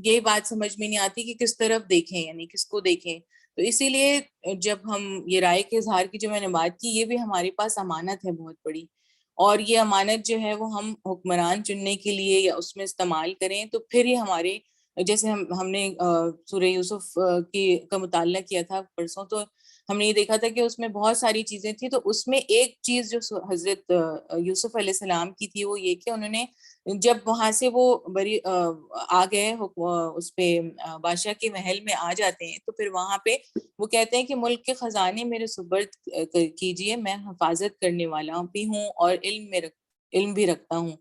یہ بات سمجھ میں نہیں آتی کہ کس طرف دیکھیں، یعنی کس کو دیکھیں. تو اسی لیے جب ہم یہ رائے کے اظہار کی جو میں نے بات کی، یہ بھی ہمارے پاس امانت ہے بہت بڑی، اور یہ امانت جو ہے وہ ہم حکمران چننے کے لیے یا اس میں استعمال کریں تو پھر یہ ہمارے جیسے ہم نے سورہ یوسف کا مطالعہ کیا تھا پرسوں، تو ہم نے یہ دیکھا تھا کہ اس میں بہت ساری چیزیں تھیں. تو اس میں ایک چیز جو حضرت یوسف علیہ السلام کی تھی وہ یہ کہ انہوں نے جب وہاں سے وہ آ گئے اس پہ بادشاہ کے محل میں آ جاتے ہیں، تو پھر وہاں پہ وہ کہتے ہیں کہ ملک کے خزانے میرے سپرد کیجئے، میں حفاظت کرنے والا بھی ہوں اور علم بھی رکھتا ہوں.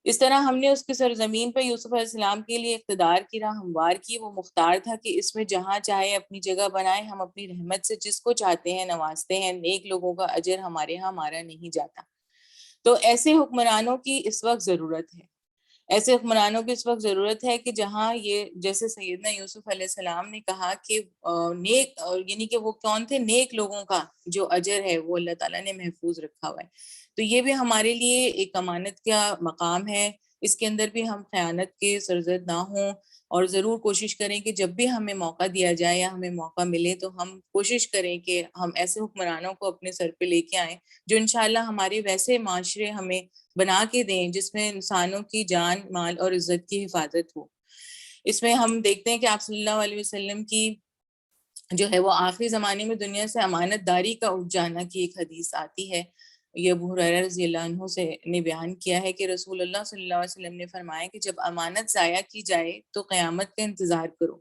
اس طرح ہم نے اس کی سرزمین پہ یوسف علیہ السلام کے لیے اقتدار کی راہ ہموار کی. وہ مختار تھا کہ اس میں جہاں چاہے اپنی جگہ بنائے. ہم اپنی رحمت سے جس کو چاہتے ہیں نوازتے ہیں. نیک لوگوں کا اجر ہمارے ہاں مارا نہیں جاتا. تو ایسے حکمرانوں کی اس وقت ضرورت ہے. ایسے حکمرانوں کی اس وقت ضرورت ہے کہ جہاں یہ جیسے سیدنا یوسف علیہ السلام نے کہا کہ نیک یعنی کہ وہ کون تھے، نیک لوگوں کا جو اجر ہے وہ اللہ تعالیٰ نے محفوظ رکھا ہوا ہے. تو یہ بھی ہمارے لیے ایک امانت کا مقام ہے، اس کے اندر بھی ہم خیانت کے سرزد نہ ہوں، اور ضرور کوشش کریں کہ جب بھی ہمیں موقع دیا جائے یا ہمیں موقع ملے تو ہم کوشش کریں کہ ہم ایسے حکمرانوں کو اپنے سر پہ لے کے آئیں جو انشاءاللہ ہمارے ویسے معاشرے ہمیں بنا کے دیں جس میں انسانوں کی جان مال اور عزت کی حفاظت ہو. اس میں ہم دیکھتے ہیں کہ آپ صلی اللہ علیہ وسلم کی جو ہے وہ آخری زمانے میں دنیا سے امانت داری کا اٹھ جانا کی ایک حدیث آتی ہے. یہ ابو ہریرہ رضی اللہ عنہ سے نے بیان کیا ہے کہ رسول اللہ صلی اللہ علیہ وسلم نے فرمایا کہ جب امانت ضائع کی جائے تو قیامت کا انتظار کرو.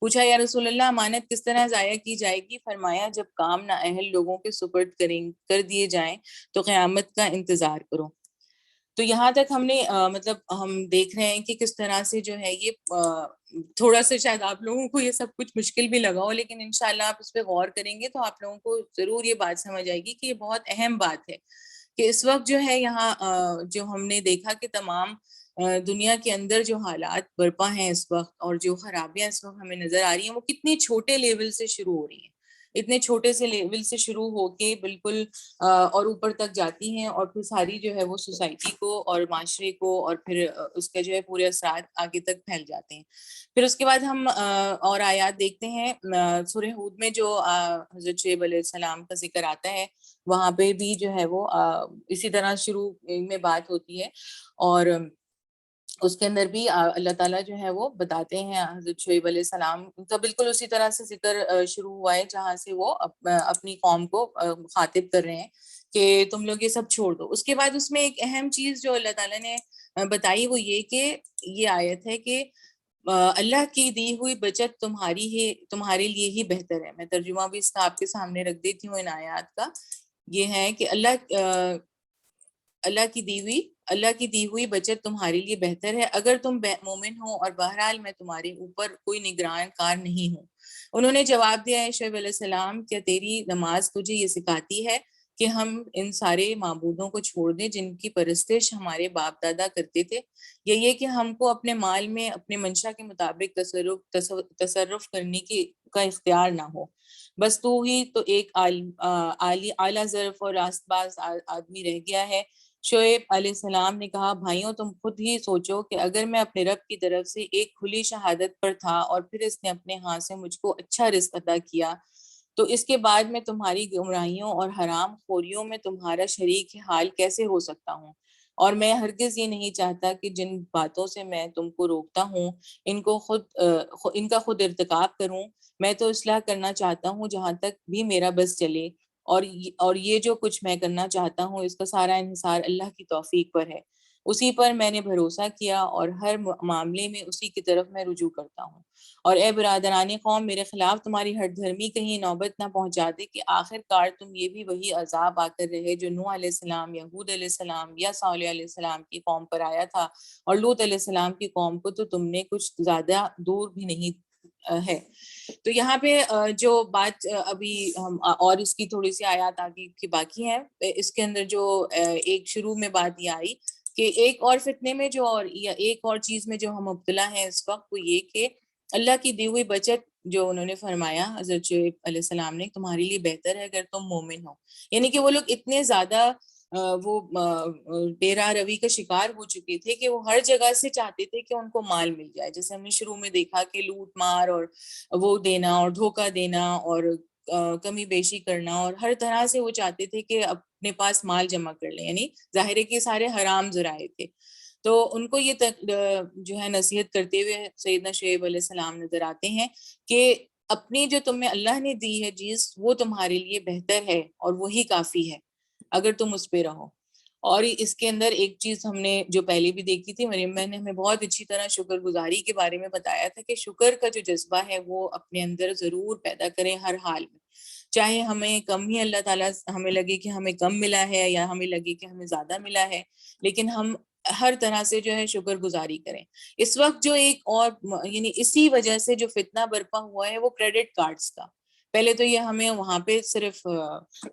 پوچھا یا رسول اللہ امانت کس طرح ضائع کی جائے گی؟ فرمایا جب کام نااہل لوگوں کے سپرد کر دیے جائیں تو قیامت کا انتظار کرو. تو یہاں تک ہم نے مطلب ہم دیکھ رہے ہیں کہ کس طرح سے جو ہے یہ تھوڑا سا شاید آپ لوگوں کو یہ سب کچھ مشکل بھی لگا ہو، لیکن انشاءاللہ آپ اس پہ غور کریں گے تو آپ لوگوں کو ضرور یہ بات سمجھ آئے گی کہ یہ بہت اہم بات ہے کہ اس وقت جو ہے یہاں جو ہم نے دیکھا کہ تمام دنیا کے اندر جو حالات برپا ہیں اس وقت اور جو خرابیاں اس وقت ہمیں نظر آ رہی ہیں وہ کتنی چھوٹے لیول سے شروع ہو رہی ہیں، اتنے چھوٹے سے لیول سے شروع ہو کے بالکل اور اوپر تک جاتی ہیں، اور پھر ساری جو ہے وہ سوسائٹی کو اور معاشرے کو اور پھر اس کے جو ہے پورے اثرات آگے تک پھیل جاتے ہیں. پھر اس کے بعد ہم اور آیات دیکھتے ہیں سورہ ہود میں جو حضرت شعیب علیہ السلام کا ذکر آتا ہے، وہاں پہ بھی جو ہے وہ اسی طرح شروع میں بات ہوتی ہے، اور اس کے اندر بھی اللہ تعالیٰ جو ہے وہ بتاتے ہیں حضرت شعیب علیہ السلام کا بالکل اسی طرح سے ذکر شروع ہوا ہے جہاں سے وہ اپنی قوم کو خاطب کر رہے ہیں کہ تم لوگ یہ سب چھوڑ دو. اس کے بعد اس میں ایک اہم چیز جو اللہ تعالیٰ نے بتائی وہ یہ کہ یہ آیت ہے کہ اللہ کی دی ہوئی بچت تمہارے لیے ہی بہتر ہے. میں ترجمہ بھی اس کا آپ کے سامنے رکھ دیتی ہوں ان آیات کا. یہ ہے کہ اللہ کی دی ہوئی بچت تمہارے لیے بہتر ہے اگر تم مومن ہو، اور بہرحال میں تمہارے اوپر کوئی نگران کار نہیں ہوں. انہوں نے جواب دیا ہے شعیب علیہ السلام، کیا تیری نماز تجھے یہ سکھاتی ہے کہ ہم ان سارے معبودوں کو چھوڑ دیں جن کی پرستش ہمارے باپ دادا کرتے تھے، یا یہ کہ ہم کو اپنے مال میں اپنے منشا کے مطابق تصرف کرنے کا اختیار نہ ہو؟ بس تو ہی تو ایک اعلیٰ ظرف اور راست باز آدمی رہ گیا ہے. شعیب علیہ السلام نے کہا، بھائیوں تم خود ہی سوچو کہ اگر میں اپنے رب کی طرف سے ایک کھلی شہادت پر تھا اور پھر اس نے اپنے ہاتھ سے مجھ کو اچھا رزق عطا کیا، تو اس کے بعد میں تمہاری گمراہیوں اور حرام خوریوں میں تمہارا شریک حال کیسے ہو سکتا ہوں؟ اور میں ہرگز یہ نہیں چاہتا کہ جن باتوں سے میں تم کو روکتا ہوں ان کا خود ارتکاب کروں. میں تو اصلاح کرنا چاہتا ہوں جہاں تک بھی میرا بس چلے، اور یہ جو کچھ میں کرنا چاہتا ہوں اس کا سارا انحصار اللہ کی توفیق پر ہے. اسی پر میں نے بھروسہ کیا اور ہر معاملے میں اسی کی طرف میں رجوع کرتا ہوں. اور اے برادران قوم، میرے خلاف تمہاری ہٹ دھرمی کہیں نوبت نہ پہنچا دے کہ آخر کار تم یہ بھی وہی عذاب آ کر رہے جو نوح علیہ السلام یا ہود علیہ السلام یا صالح علیہ السلام کی قوم پر آیا تھا، اور لوط علیہ السلام کی قوم کو تو تم نے کچھ زیادہ دور بھی نہیں ہے. تو یہاں پہ جو بات ابھی ہم اور اس کی تھوڑی سی آیات آگے کی باقی ہیں، اس کے اندر جو ایک شروع میں بات یہ آئی کہ ایک اور فتنے میں یا ایک اور چیز میں جو ہم مبتلا ہیں اس وقت، وہ یہ کہ اللہ کی دی ہوئی بچت جو انہوں نے فرمایا حضرت شعیب علیہ السلام نے، تمہارے لیے بہتر ہے اگر تم مومن ہو. یعنی کہ وہ لوگ اتنے زیادہ وہ بے راہ روی کا شکار ہو چکے تھے کہ وہ ہر جگہ سے چاہتے تھے کہ ان کو مال مل جائے. جیسے ہم نے شروع میں دیکھا کہ لوٹ مار اور وہ دینا اور دھوکہ دینا اور کمی بیشی کرنا، اور ہر طرح سے وہ چاہتے تھے کہ اپنے پاس مال جمع کر لیں. یعنی ظاہر ہے کہ سارے حرام ذرائع تھے. تو ان کو یہ جو ہے نصیحت کرتے ہوئے سیدنا شعیب علیہ السلام نظر آتے ہیں کہ اپنی جو تمہیں اللہ نے دی ہے چیز وہ تمہارے لیے بہتر ہے اور وہی کافی ہے اگر تم اس پہ رہو. اور اس کے اندر ایک چیز ہم نے جو پہلے بھی دیکھی تھی، مریم نے ہمیں بہت اچھی طرح شکر گزاری کے بارے میں بتایا تھا کہ شکر کا جو جذبہ ہے وہ اپنے اندر ضرور پیدا کریں ہر حال میں. چاہے ہمیں کم ہی اللہ تعالیٰ ہمیں لگے کہ ہمیں کم ملا ہے یا ہمیں لگے کہ ہمیں زیادہ ملا ہے، لیکن ہم ہر طرح سے جو ہے شکر گزاری کریں. اس وقت جو ایک اور یعنی اسی وجہ سے جو فتنہ برپا ہوا ہے وہ کریڈٹ کارڈز کا. پہلے تو یہ ہمیں وہاں پہ صرف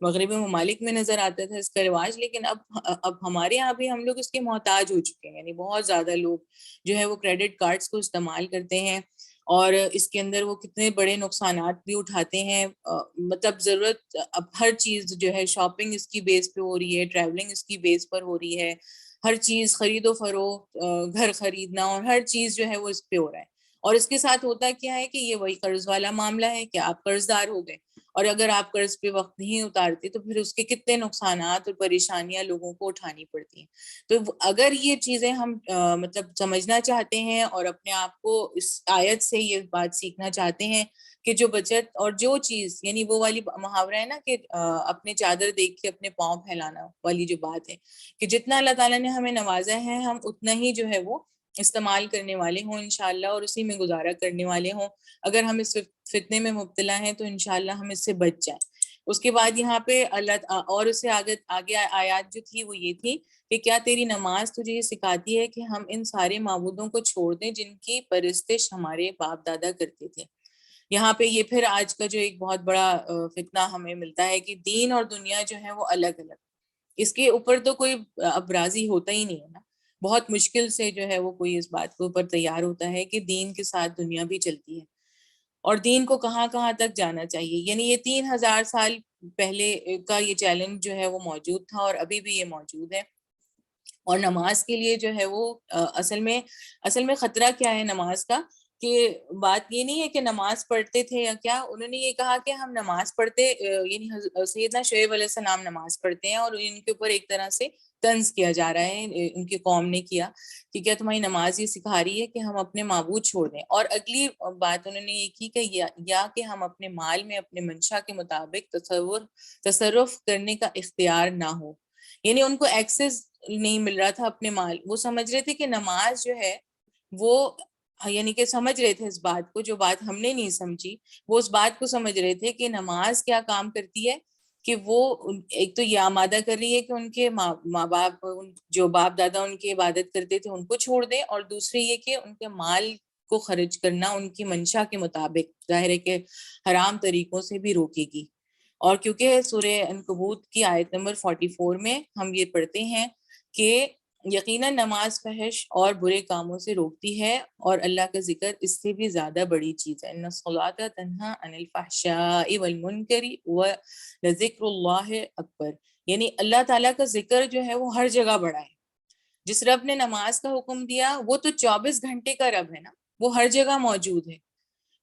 مغربی ممالک میں نظر آتا تھا اس کا رواج، لیکن اب ہمارے یہاں بھی ہم لوگ اس کے محتاج ہو چکے ہیں. یعنی بہت زیادہ لوگ جو ہے وہ کریڈٹ کارڈز کو استعمال کرتے ہیں، اور اس کے اندر وہ کتنے بڑے نقصانات بھی اٹھاتے ہیں. مطلب ضرورت اب ہر چیز جو ہے شاپنگ اس کی بیس پہ ہو رہی ہے، ٹریولنگ اس کی بیس پر ہو رہی ہے، ہر چیز خرید و فروخت، گھر خریدنا اور ہر چیز جو ہے وہ اس پہ ہو رہا ہے. اور اس کے ساتھ ہوتا کیا ہے کہ یہ وہی قرض والا معاملہ ہے کہ آپ قرض دار ہو گئے، اور اگر آپ قرض پہ وقت نہیں اتارتے تو پھر اس کے کتنے نقصانات اور پریشانیاں لوگوں کو اٹھانی پڑتی ہیں. تو اگر یہ چیزیں ہم مطلب سمجھنا چاہتے ہیں اور اپنے آپ کو اس آیت سے یہ بات سیکھنا چاہتے ہیں کہ جو بچت اور جو چیز، یعنی وہ والی محاورہ ہے نا کہ اپنے چادر دیکھ کے اپنے پاؤں پھیلانا والی جو بات ہے، کہ جتنا اللہ تعالیٰ نے ہمیں نوازا ہے ہم اتنا ہی جو ہے وہ استعمال کرنے والے ہوں انشاءاللہ، اور اسی میں گزارا کرنے والے ہوں. اگر ہم اس فتنے میں مبتلا ہیں تو انشاءاللہ ہم اس سے بچ جائیں. اس کے بعد یہاں پہ اللہ اور اس سے آگے آیات جو تھی وہ یہ تھی کہ کیا تیری نماز تجھے یہ سکھاتی ہے کہ ہم ان سارے معبودوں کو چھوڑ دیں جن کی پرستش ہمارے باپ دادا کرتے تھے. یہاں پہ یہ پھر آج کا جو ایک بہت بڑا فتنہ ہمیں ملتا ہے کہ دین اور دنیا جو ہے وہ الگ الگ. اس کے اوپر تو کوئی اب راضی ہوتا ہی نہیں ہے نا. بہت مشکل سے جو ہے وہ کوئی اس بات کے اوپر تیار ہوتا ہے کہ دین کے ساتھ دنیا بھی چلتی ہے، اور دین کو کہاں کہاں تک جانا چاہیے. یعنی یہ 3000 سال پہلے کا یہ چیلنج جو ہے وہ موجود تھا اور ابھی بھی یہ موجود ہے. اور نماز کے لیے جو ہے وہ اصل میں خطرہ کیا ہے نماز کا، کہ بات یہ نہیں ہے کہ نماز پڑھتے تھے یا کیا. انہوں نے یہ کہا کہ ہم نماز پڑھتے، یعنی سیدنا شعیب علیہ السلام نماز پڑھتے ہیں، اور ان کے اوپر ایک طرح سے طنز کیا جا رہا ہے، ان کی قوم نے کیا کہ کیا تمہاری نماز یہ سکھا رہی ہے کہ ہم اپنے معبود چھوڑ دیں. اور اگلی بات انہوں نے یہ کی کہ یا کہ ہم اپنے مال میں اپنے منشا کے مطابق تصرف کرنے کا اختیار نہ ہو. یعنی ان کو ایکسس نہیں مل رہا تھا اپنے مال. وہ سمجھ رہے تھے کہ نماز جو ہے وہ، یعنی کہ سمجھ رہے تھے اس بات کو، جو بات ہم نے نہیں سمجھی، وہ اس بات کو سمجھ رہے تھے کہ نماز کیا کام کرتی ہے کہ وہ ایک تو یہ آمادہ کر رہی ہے کہ ان کے ماں باپ، جو باپ دادا ان کی عبادت کرتے تھے ان کو چھوڑ دیں، اور دوسری یہ کہ ان کے مال کو خرچ کرنا ان کی منشا کے مطابق ظاہر ہے کہ حرام طریقوں سے بھی روکے گی. اور کیونکہ سورہ عنکبوت کی آیت نمبر 44 میں ہم یہ پڑھتے ہیں کہ یقیناً نماز فحش اور برے کاموں سے روکتی ہے، اور اللہ کا ذکر اس سے بھی زیادہ بڑی چیز ہے. ان الصلاۃ تنہی عن الفحشاء والمنکر ولذکر اللہ اکبر. یعنی اللہ تعالیٰ کا ذکر جو ہے وہ ہر جگہ بڑا ہے. جس رب نے نماز کا حکم دیا وہ تو 24 گھنٹے کا رب ہے نا، وہ ہر جگہ موجود ہے.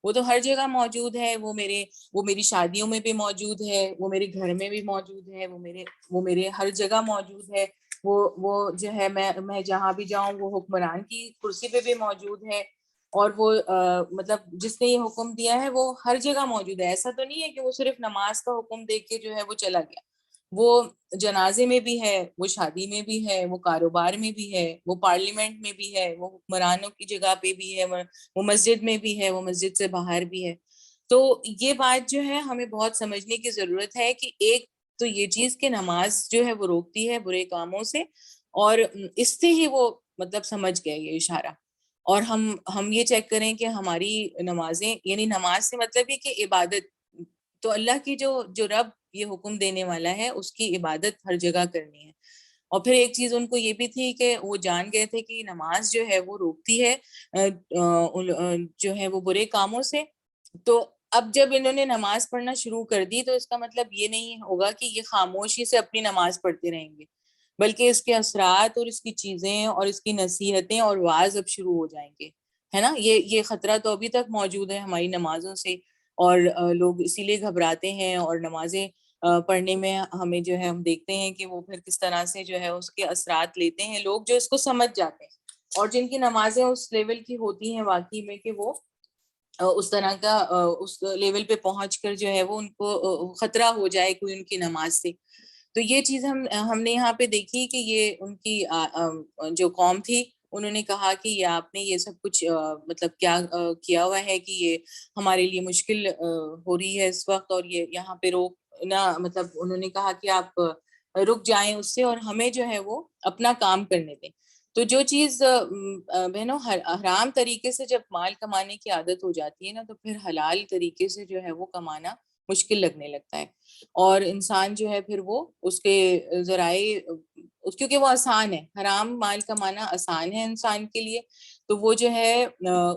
وہ تو ہر جگہ موجود ہے. وہ میری شادیوں میں بھی موجود ہے، وہ میرے گھر میں بھی موجود ہے، وہ میرے ہر جگہ موجود ہے. وہ جو ہے میں جہاں بھی جاؤں وہ حکمران کی کرسی پہ بھی موجود ہے. اور وہ مطلب جس نے یہ حکم دیا ہے وہ ہر جگہ موجود ہے. ایسا تو نہیں ہے کہ وہ صرف نماز کا حکم دے کے جو ہے وہ چلا گیا. وہ جنازے میں بھی ہے، وہ شادی میں بھی ہے، وہ کاروبار میں بھی ہے، وہ پارلیمنٹ میں بھی ہے، وہ حکمرانوں کی جگہ پہ بھی ہے، وہ مسجد میں بھی ہے، وہ مسجد سے باہر بھی ہے. تو یہ بات جو ہے ہمیں بہت سمجھنے کی ضرورت ہے کہ ایک تو یہ چیز کہ نماز جو ہے وہ روکتی ہے برے کاموں سے، اور اس سے ہی وہ مطلب سمجھ گئے یہ اشارہ. اور ہم یہ چیک کریں کہ ہماری نمازیں، یعنی نماز سے مطلب یہ کہ عبادت تو اللہ کی جو رب یہ حکم دینے والا ہے اس کی عبادت ہر جگہ کرنی ہے. اور پھر ایک چیز ان کو یہ بھی تھی کہ وہ جان گئے تھے کہ نماز جو ہے وہ روکتی ہے جو ہے وہ برے کاموں سے. تو اب جب انہوں نے نماز پڑھنا شروع کر دی تو اس کا مطلب یہ نہیں ہوگا کہ یہ خاموشی سے اپنی نماز پڑھتے رہیں گے، بلکہ اس کے اثرات اور اس کی چیزیں اور اس کی نصیحتیں اور وعظ اب شروع ہو جائیں گے، ہے نا. یہ خطرہ تو ابھی تک موجود ہے ہماری نمازوں سے، اور لوگ اسی لیے گھبراتے ہیں. اور نمازیں پڑھنے میں ہمیں جو ہے ہم دیکھتے ہیں کہ وہ پھر کس طرح سے جو ہے اس کے اثرات لیتے ہیں لوگ جو اس کو سمجھ جاتے ہیں، اور جن کی نمازیں اس لیول کی ہوتی ہیں واقعی میں کہ وہ اس طرح کا اس لیول پہ پہنچ کر جو ہے وہ ان کو خطرہ ہو جائے کوئی ان کی نماز سے. تو یہ چیز ہم نے یہاں پہ دیکھی کہ یہ ان کی جو قوم تھی انہوں نے کہا کہ یہ آپ نے یہ سب کچھ مطلب کیا کیا ہوا ہے کہ یہ ہمارے لیے مشکل ہو رہی ہے اس وقت، اور یہ یہاں پہ روکنا مطلب انہوں نے کہا کہ آپ رک جائیں اس سے اور ہمیں جو ہے وہ اپنا کام کرنے دیں. تو جو چیز بہنوں حرام طریقے سے جب مال کمانے کی عادت ہو جاتی ہے نا تو پھر حلال طریقے سے جو ہے وہ کمانا مشکل لگنے لگتا ہے، اور انسان جو ہے پھر وہ اس کے ذرائع، کیونکہ وہ آسان ہے، حرام مال کمانا آسان ہے انسان کے لیے، تو وہ جو ہے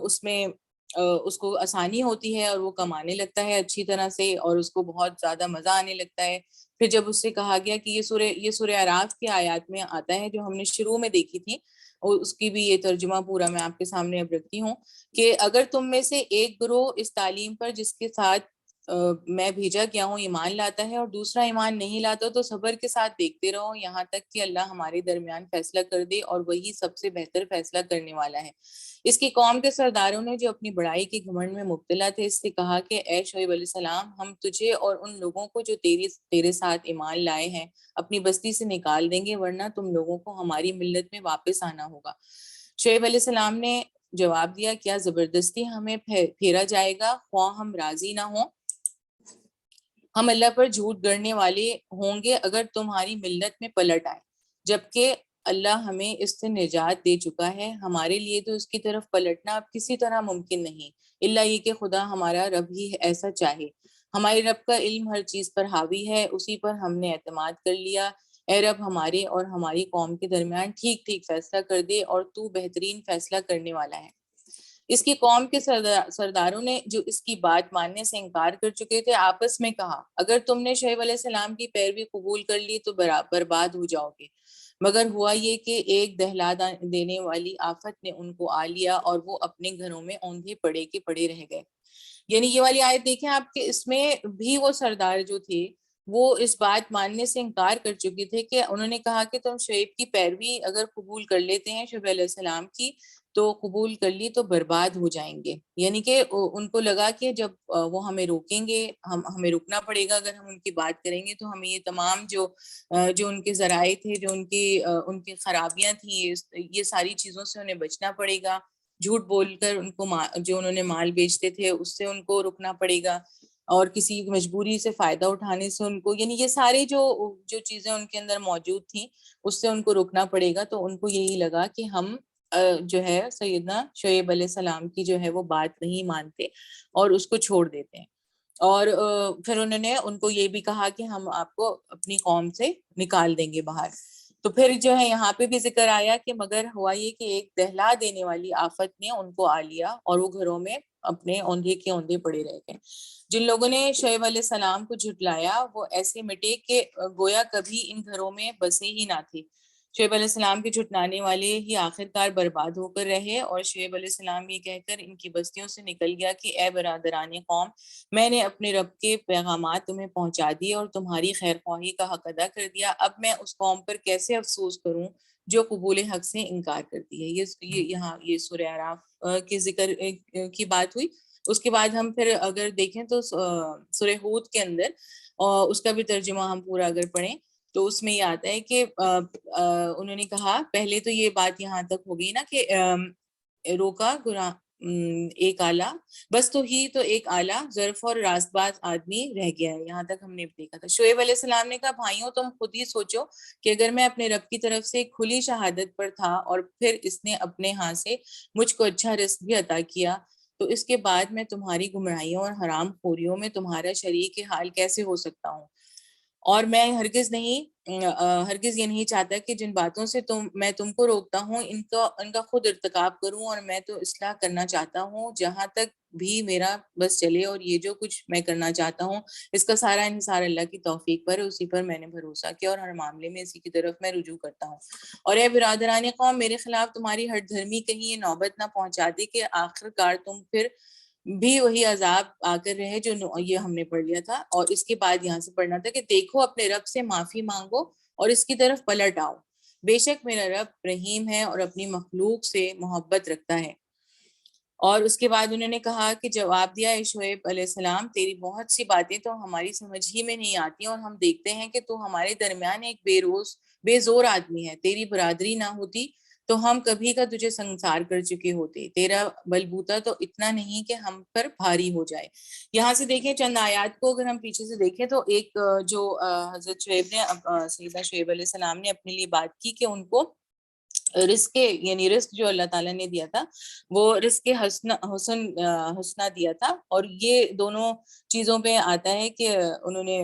اس میں اس کو آسانی ہوتی ہے اور وہ کمانے لگتا ہے اچھی طرح سے، اور اس کو بہت زیادہ مزہ آنے لگتا ہے۔ پھر جب اس سے کہا گیا کہ یہ سورہ اعراف کی آیات میں آتا ہے جو ہم نے شروع میں دیکھی تھی، اور اس کی بھی یہ ترجمہ پورا میں آپ کے سامنے اب رکھتی ہوں، کہ اگر تم میں سے ایک گروہ اس تعلیم پر جس کے ساتھ میں بھیجا گیا ہوں ایمان لاتا ہے اور دوسرا ایمان نہیں لاتا، تو صبر کے ساتھ دیکھتے رہو یہاں تک کہ اللہ ہمارے درمیان فیصلہ کر دے، اور وہی سب سے بہتر فیصلہ کرنے والا ہے۔ اس کی قوم کے سرداروں نے جو اپنی بڑائی کے گھمنڈ میں مبتلا تھے، اس سے کہا کہ اے شعیب علیہ السلام، ہم تجھے اور ان لوگوں کو جو تیرے ساتھ ایمان لائے ہیں اپنی بستی سے نکال دیں گے، ورنہ تم لوگوں کو ہماری ملت میں واپس آنا ہوگا۔ شعیب علیہ السلام نے جواب دیا، کیا زبردستی ہمیں پھیرا جائے گا خواہ ہم راضی نہ ہوں؟ ہم اللہ پر جھوٹ گڑنے والے ہوں گے اگر تمہاری ملت میں پلٹ آئے، جبکہ اللہ ہمیں اس سے نجات دے چکا ہے، ہمارے لیے تو اس کی طرف پلٹنا اب کسی طرح ممکن نہیں، اللہ یہ کہ خدا ہمارا رب ہی ایسا چاہے۔ ہمارے رب کا علم ہر چیز پر حاوی ہے، اسی پر ہم نے اعتماد کر لیا۔ اے رب، ہمارے اور ہماری قوم کے درمیان ٹھیک ٹھیک فیصلہ کر دے، اور تو بہترین فیصلہ کرنے والا ہے۔ اس کی قوم کے سرداروں نے جو اس کی بات ماننے سے انکار کر چکے تھے آپس میں کہا، اگر تم نے شعیب علیہ السلام کی پیروی قبول کر لی تو برباد ہو جاؤ گے۔ مگر ہوا یہ کہ ایک دہلا دینے والی آفت نے ان کو آ لیا اور وہ اپنے گھروں میں اوندھے پڑے کے پڑے رہ گئے۔ یعنی یہ والی آیت دیکھیں آپ کے، اس میں بھی وہ سردار جو تھے وہ اس بات ماننے سے انکار کر چکے تھے، کہ انہوں نے کہا کہ تم شعیب کی پیروی اگر قبول کر لیتے ہیں، شعیب علیہ السلام کی تو قبول کر لی تو برباد ہو جائیں گے۔ یعنی کہ ان کو لگا کہ جب وہ ہمیں روکیں گے، ہمیں رکنا پڑے گا، اگر ہم ان کی بات کریں گے تو ہمیں یہ تمام جو ان کے ذرائع تھے، جو ان کی خرابیاں تھیں، یہ ساری چیزوں سے انہیں بچنا پڑے گا، جھوٹ بول کر ان کو جو انہوں نے مال بیچتے تھے اس سے ان کو رکنا پڑے گا، اور کسی مجبوری سے فائدہ اٹھانے سے ان کو، یعنی یہ سارے جو چیزیں ان کے اندر موجود تھیں اس سے ان کو رکنا پڑے گا۔ تو ان کو یہی لگا کہ ہم جو ہے سیدنا شعیب علیہ السلام کی جو ہے وہ بات نہیں مانتے اور اس کو چھوڑ دیتے ہیں، اور پھر انہوں نے ان کو یہ بھی کہا کہ ہم آپ کو اپنی قوم سے نکال دیں گے باہر۔ تو پھر جو ہے یہاں پہ بھی ذکر آیا کہ مگر ہوا یہ کہ ایک دہلا دینے والی آفت نے ان کو آ لیا اور وہ گھروں میں اپنے اوندھے کے اوندھے پڑے رہ گئے۔ جن لوگوں نے شعیب علیہ السلام کو جھٹلایا وہ ایسے مٹے کہ گویا کبھی ان گھروں میں بسے ہی نہ تھے۔ شعیب علیہ السلام کے جھٹلانے والے ہی آخرکار برباد ہو کر رہے، اور شعیب علیہ السلام یہ کہہ کر ان کی بستیوں سے نکل گیا کہ اے برادران قوم، میں نے اپنے رب کے پیغامات تمہیں پہنچا دیے اور تمہاری خیر خواہی کا حق ادا کر دیا، اب میں اس قوم پر کیسے افسوس کروں جو قبول حق سے انکار کرتی ہے۔ یہاں یہ سورہ اعراف کے ذکر کی بات ہوئی۔ اس کے بعد ہم پھر اگر دیکھیں تو سورہ ہود کے اندر اس کا بھی ترجمہ ہم پورا اگر پڑھیں تو اس میں یہ آتا ہے کہ انہوں نے کہا، پہلے تو یہ بات یہاں تک ہو گئی نا کہ روکا گناہ ایک آلہ، بس تو ایک آلہ ظرف اور راست باز آدمی رہ گیا ہے، یہاں تک ہم نے دیکھا تھا۔ شعیب علیہ السلام نے کہا، بھائیوں تم خود ہی سوچو کہ اگر میں اپنے رب کی طرف سے کھلی شہادت پر تھا اور پھر اس نے اپنے ہاں سے مجھ کو اچھا رزق بھی عطا کیا، تو اس کے بعد میں تمہاری گمراہیوں اور حرام خوریوں میں تمہارا شریک حال کیسے ہو سکتا ہوں؟ اور میں ہرگز یہ نہیں چاہتا کہ جن باتوں سے میں تم کو روکتا ہوں ان کا خود ارتکاب کروں، اور میں تو اصلاح کرنا چاہتا ہوں جہاں تک بھی میرا بس چلے، اور یہ جو کچھ میں کرنا چاہتا ہوں اس کا سارا انحصار اللہ کی توفیق پر ہے، اسی پر میں نے بھروسہ کیا اور ہر معاملے میں اسی کی طرف میں رجوع کرتا ہوں۔ اور اے برادران قوم، میرے خلاف تمہاری ہٹ دھرمی کہیں یہ نوبت نہ پہنچا دے کہ آخر کار تم پھر بھی وہی عذاب آ کر رہے جو یہ ہم نے پڑھ لیا تھا۔ اور اس کے بعد یہاں سے پڑھنا تھا کہ دیکھو اپنے رب سے معافی مانگو اور اس کی طرف پلٹ آؤ، بے شک میرا رب رحیم ہے اور اپنی مخلوق سے محبت رکھتا ہے۔ اور اس کے بعد انہوں نے کہا کہ جواب دیا، اے شعیب علیہ السلام، تیری بہت سی باتیں تو ہماری سمجھ ہی میں نہیں آتی، اور ہم دیکھتے ہیں کہ تو ہمارے درمیان ایک بے زور آدمی ہے، تیری برادری نہ ہوتی تو ہم کبھی کا تجھے سنسار کر چکے ہوتے، تیرا بلبوتا تو اتنا نہیں کہ ہم پر بھاری ہو جائے۔ یہاں سے دیکھیں چند آیات کو اگر ہم پیچھے سے دیکھیں تو ایک جو حضرت شعیب نے سیدنا شعیب علیہ السلام نے اپنے لیے بات کی کہ ان کو رزق یعنی رزق جو اللہ تعالیٰ نے دیا تھا وہ رزق حسنہ دیا تھا، اور یہ دونوں چیزوں پہ آتا ہے کہ انہوں نے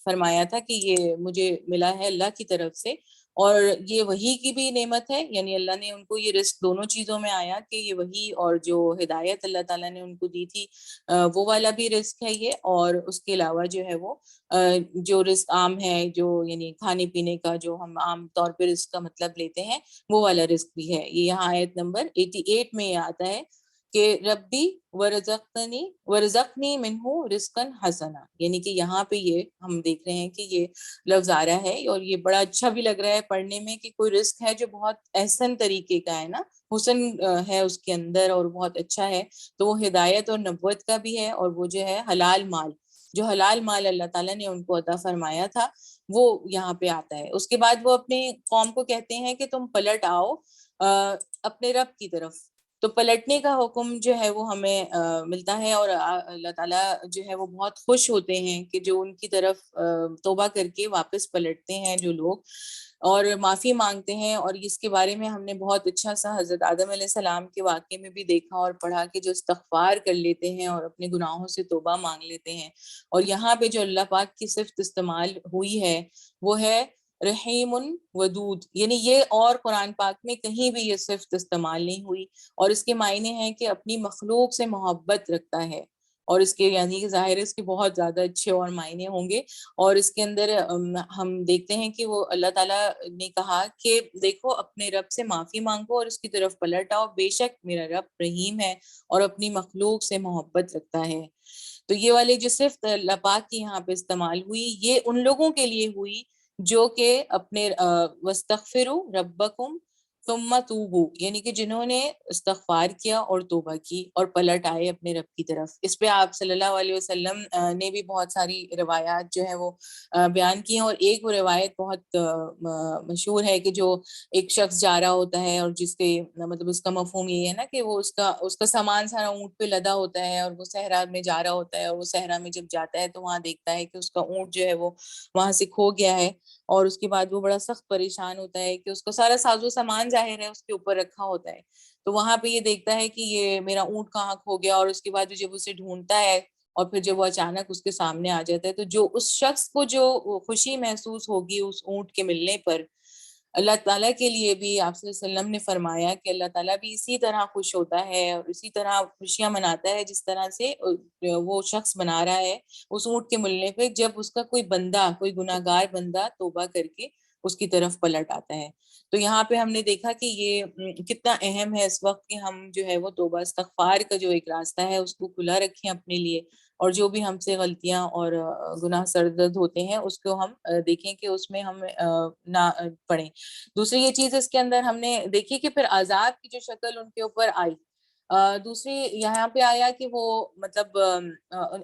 فرمایا تھا کہ یہ مجھے ملا ہے اللہ کی طرف سے، اور یہ وحی کی بھی نعمت ہے، یعنی اللہ نے ان کو یہ رزق دونوں چیزوں میں آیا کہ یہ وحی اور جو ہدایت اللہ تعالیٰ نے ان کو دی تھی وہ والا بھی رزق ہے یہ، اور اس کے علاوہ جو ہے وہ جو رزق عام ہے، جو یعنی کھانے پینے کا جو ہم عام طور پہ رزق کا مطلب لیتے ہیں وہ والا رزق بھی ہے۔ یہ یہاں آیت نمبر 88 میں یہ آتا ہے کہ ربی ورزقنی منہ رزقا حسنا، یعنی کہ یہاں پہ یہ ہم دیکھ رہے ہیں کہ یہ لفظ آ رہا ہے، اور یہ بڑا اچھا بھی لگ رہا ہے پڑھنے میں کہ کوئی رزق ہے جو بہت احسن طریقے کا ہے نا، حسن ہے اس کے اندر اور بہت اچھا ہے، تو وہ ہدایت اور نبوت کا بھی ہے، اور وہ جو ہے حلال مال، جو حلال مال اللہ تعالیٰ نے ان کو عطا فرمایا تھا وہ یہاں پہ آتا ہے۔ اس کے بعد وہ اپنی قوم کو کہتے ہیں کہ تم پلٹ آؤ اپنے رب کی طرف، تو پلٹنے کا حکم جو ہے وہ ہمیں ملتا ہے، اور اللہ تعالیٰ جو ہے وہ بہت خوش ہوتے ہیں کہ جو ان کی طرف توبہ کر کے واپس پلٹتے ہیں جو لوگ اور معافی مانگتے ہیں۔ اور اس کے بارے میں ہم نے بہت اچھا سا حضرت آدم علیہ السلام کے واقعے میں بھی دیکھا اور پڑھا کہ جو استغفار کر لیتے ہیں اور اپنے گناہوں سے توبہ مانگ لیتے ہیں، اور یہاں پہ جو اللہ پاک کی صفت استعمال ہوئی ہے وہ ہے رحیم ودود، یعنی یہ اور قرآن پاک میں کہیں بھی یہ صفت استعمال نہیں ہوئی، اور اس کے معنی ہیں کہ اپنی مخلوق سے محبت رکھتا ہے، اور اس کے یعنی کہ ظاہر اس کے بہت زیادہ اچھے اور معنی ہوں گے، اور اس کے اندر ہم دیکھتے ہیں کہ وہ اللہ تعالیٰ نے کہا کہ دیکھو اپنے رب سے معافی مانگو اور اس کی طرف پلٹ آؤ، بے شک میرا رب رحیم ہے اور اپنی مخلوق سے محبت رکھتا ہے۔ تو یہ والے جو صفت اللہ پاک کی یہاں پہ استعمال ہوئی یہ ان لوگوں کے لیے ہوئی جو کہ اپنے وَاسْتَغْفِرُوا رَبَّكُمْ ثُمَّ تُوبُوا، یعنی کہ جنہوں نے استغفار کیا اور توبہ کی اور پلٹ آئے اپنے رب کی طرف۔ اس پہ آپ صلی اللہ علیہ وسلم نے بھی بہت ساری روایات جو ہیں وہ بیان کی ہیں، اور ایک وہ روایت بہت مشہور ہے کہ جو ایک شخص جا رہا ہوتا ہے اور جس کے مطلب اس کا مفہوم یہ ہے نا کہ وہ اس کا سامان سارا اونٹ پہ لدا ہوتا ہے اور وہ صحرا میں جا رہا ہوتا ہے، اور وہ صحرا میں جب جاتا ہے تو وہاں دیکھتا ہے کہ اس کا اونٹ جو ہے وہ وہاں سے کھو گیا ہے، اور اس کے بعد وہ بڑا سخت پریشان ہوتا ہے کہ اس کو سارا ساز و سامان ظاہر ہے اس کے اوپر رکھا ہوتا ہے، تو وہاں پہ یہ دیکھتا ہے کہ یہ میرا اونٹ کہاں کھو گیا، اور اس کے بعد جب اسے ڈھونڈتا ہے اور پھر جب وہ اچانک اس کے سامنے آ جاتا ہے تو جو اس شخص کو جو خوشی محسوس ہوگی اس اونٹ کے ملنے پر، اللہ تعالیٰ کے لیے بھی آپ صلی اللہ علیہ وسلم نے فرمایا کہ اللہ تعالیٰ بھی اسی طرح خوش ہوتا ہے اور اسی طرح خوشیاں مناتا ہے جس طرح سے وہ شخص منا رہا ہے اس اونٹ کے ملنے پہ جب اس کا کوئی بندہ، کوئی گناہ گار بندہ توبہ کر کے اس کی طرف پلٹ آتا ہے۔ تو یہاں پہ ہم نے دیکھا کہ یہ کتنا اہم ہے اس وقت کہ ہم جو ہے وہ توبہ استغفار کا جو ایک راستہ ہے اس کو کھلا رکھیں اپنے لیے، اور جو بھی ہم سے غلطیاں اور گناہ سرزد ہوتے ہیں اس کو ہم دیکھیں کہ اس میں ہم نہ پڑیں۔ دوسری یہ چیز اس کے اندر ہم نے دیکھی کہ پھر عذاب کی جو شکل ان کے اوپر آئی، دوسری یہاں پہ آیا کہ وہ مطلب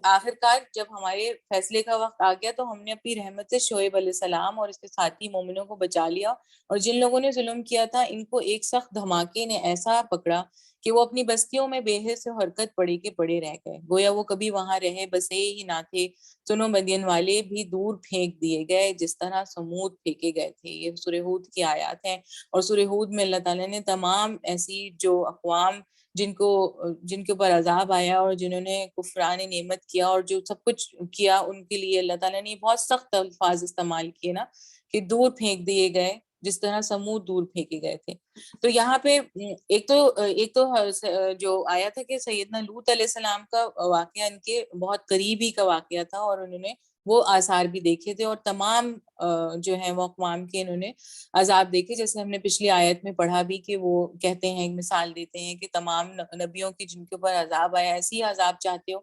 آخر کار جب ہمارے فیصلے کا وقت آ گیا تو ہم نے اپنی رحمت سے شعیب علیہ السلام اور اس کے ساتھی مومنوں کو بچا لیا، اور جن لوگوں نے ظلم کیا تھا ان کو ایک سخت دھماکے نے ایسا پکڑا کہ وہ اپنی بستیوں میں بے حس و حرکت پڑے کے پڑے رہ گئے، گویا وہ کبھی وہاں رہے بسے ہی نہ تھے۔ سنو مدین والے بھی دور پھینک دیے گئے جس طرح سمود پھینکے گئے تھے۔ یہ سورہ ہود کی آیات ہیں، اور سورہ ہود میں اللہ تعالیٰ نے تمام ایسی جو اقوام جن کے اوپر عذاب آیا اور جنہوں نے کفران نعمت کیا اور جو سب کچھ کیا ان کے لیے اللہ تعالیٰ نے بہت سخت الفاظ استعمال کیے نا کہ دور پھینک دیے گئے جس طرح سمود دور پھینکے گئے تھے۔ تو یہاں پہ ایک تو جو آیا تھا کہ سیدنا لوط علیہ السلام کا واقعہ ان کے بہت قریبی کا واقعہ تھا، اور انہوں نے وہ آثار بھی دیکھے تھے، اور تمام جو ہیں وہ اقوام کے انہوں نے عذاب دیکھے، جیسے ہم نے پچھلی آیت میں پڑھا بھی کہ وہ کہتے ہیں مثال دیتے ہیں کہ تمام نبیوں کی جن کے اوپر عذاب آیا ایسی ہی عذاب چاہتے ہو،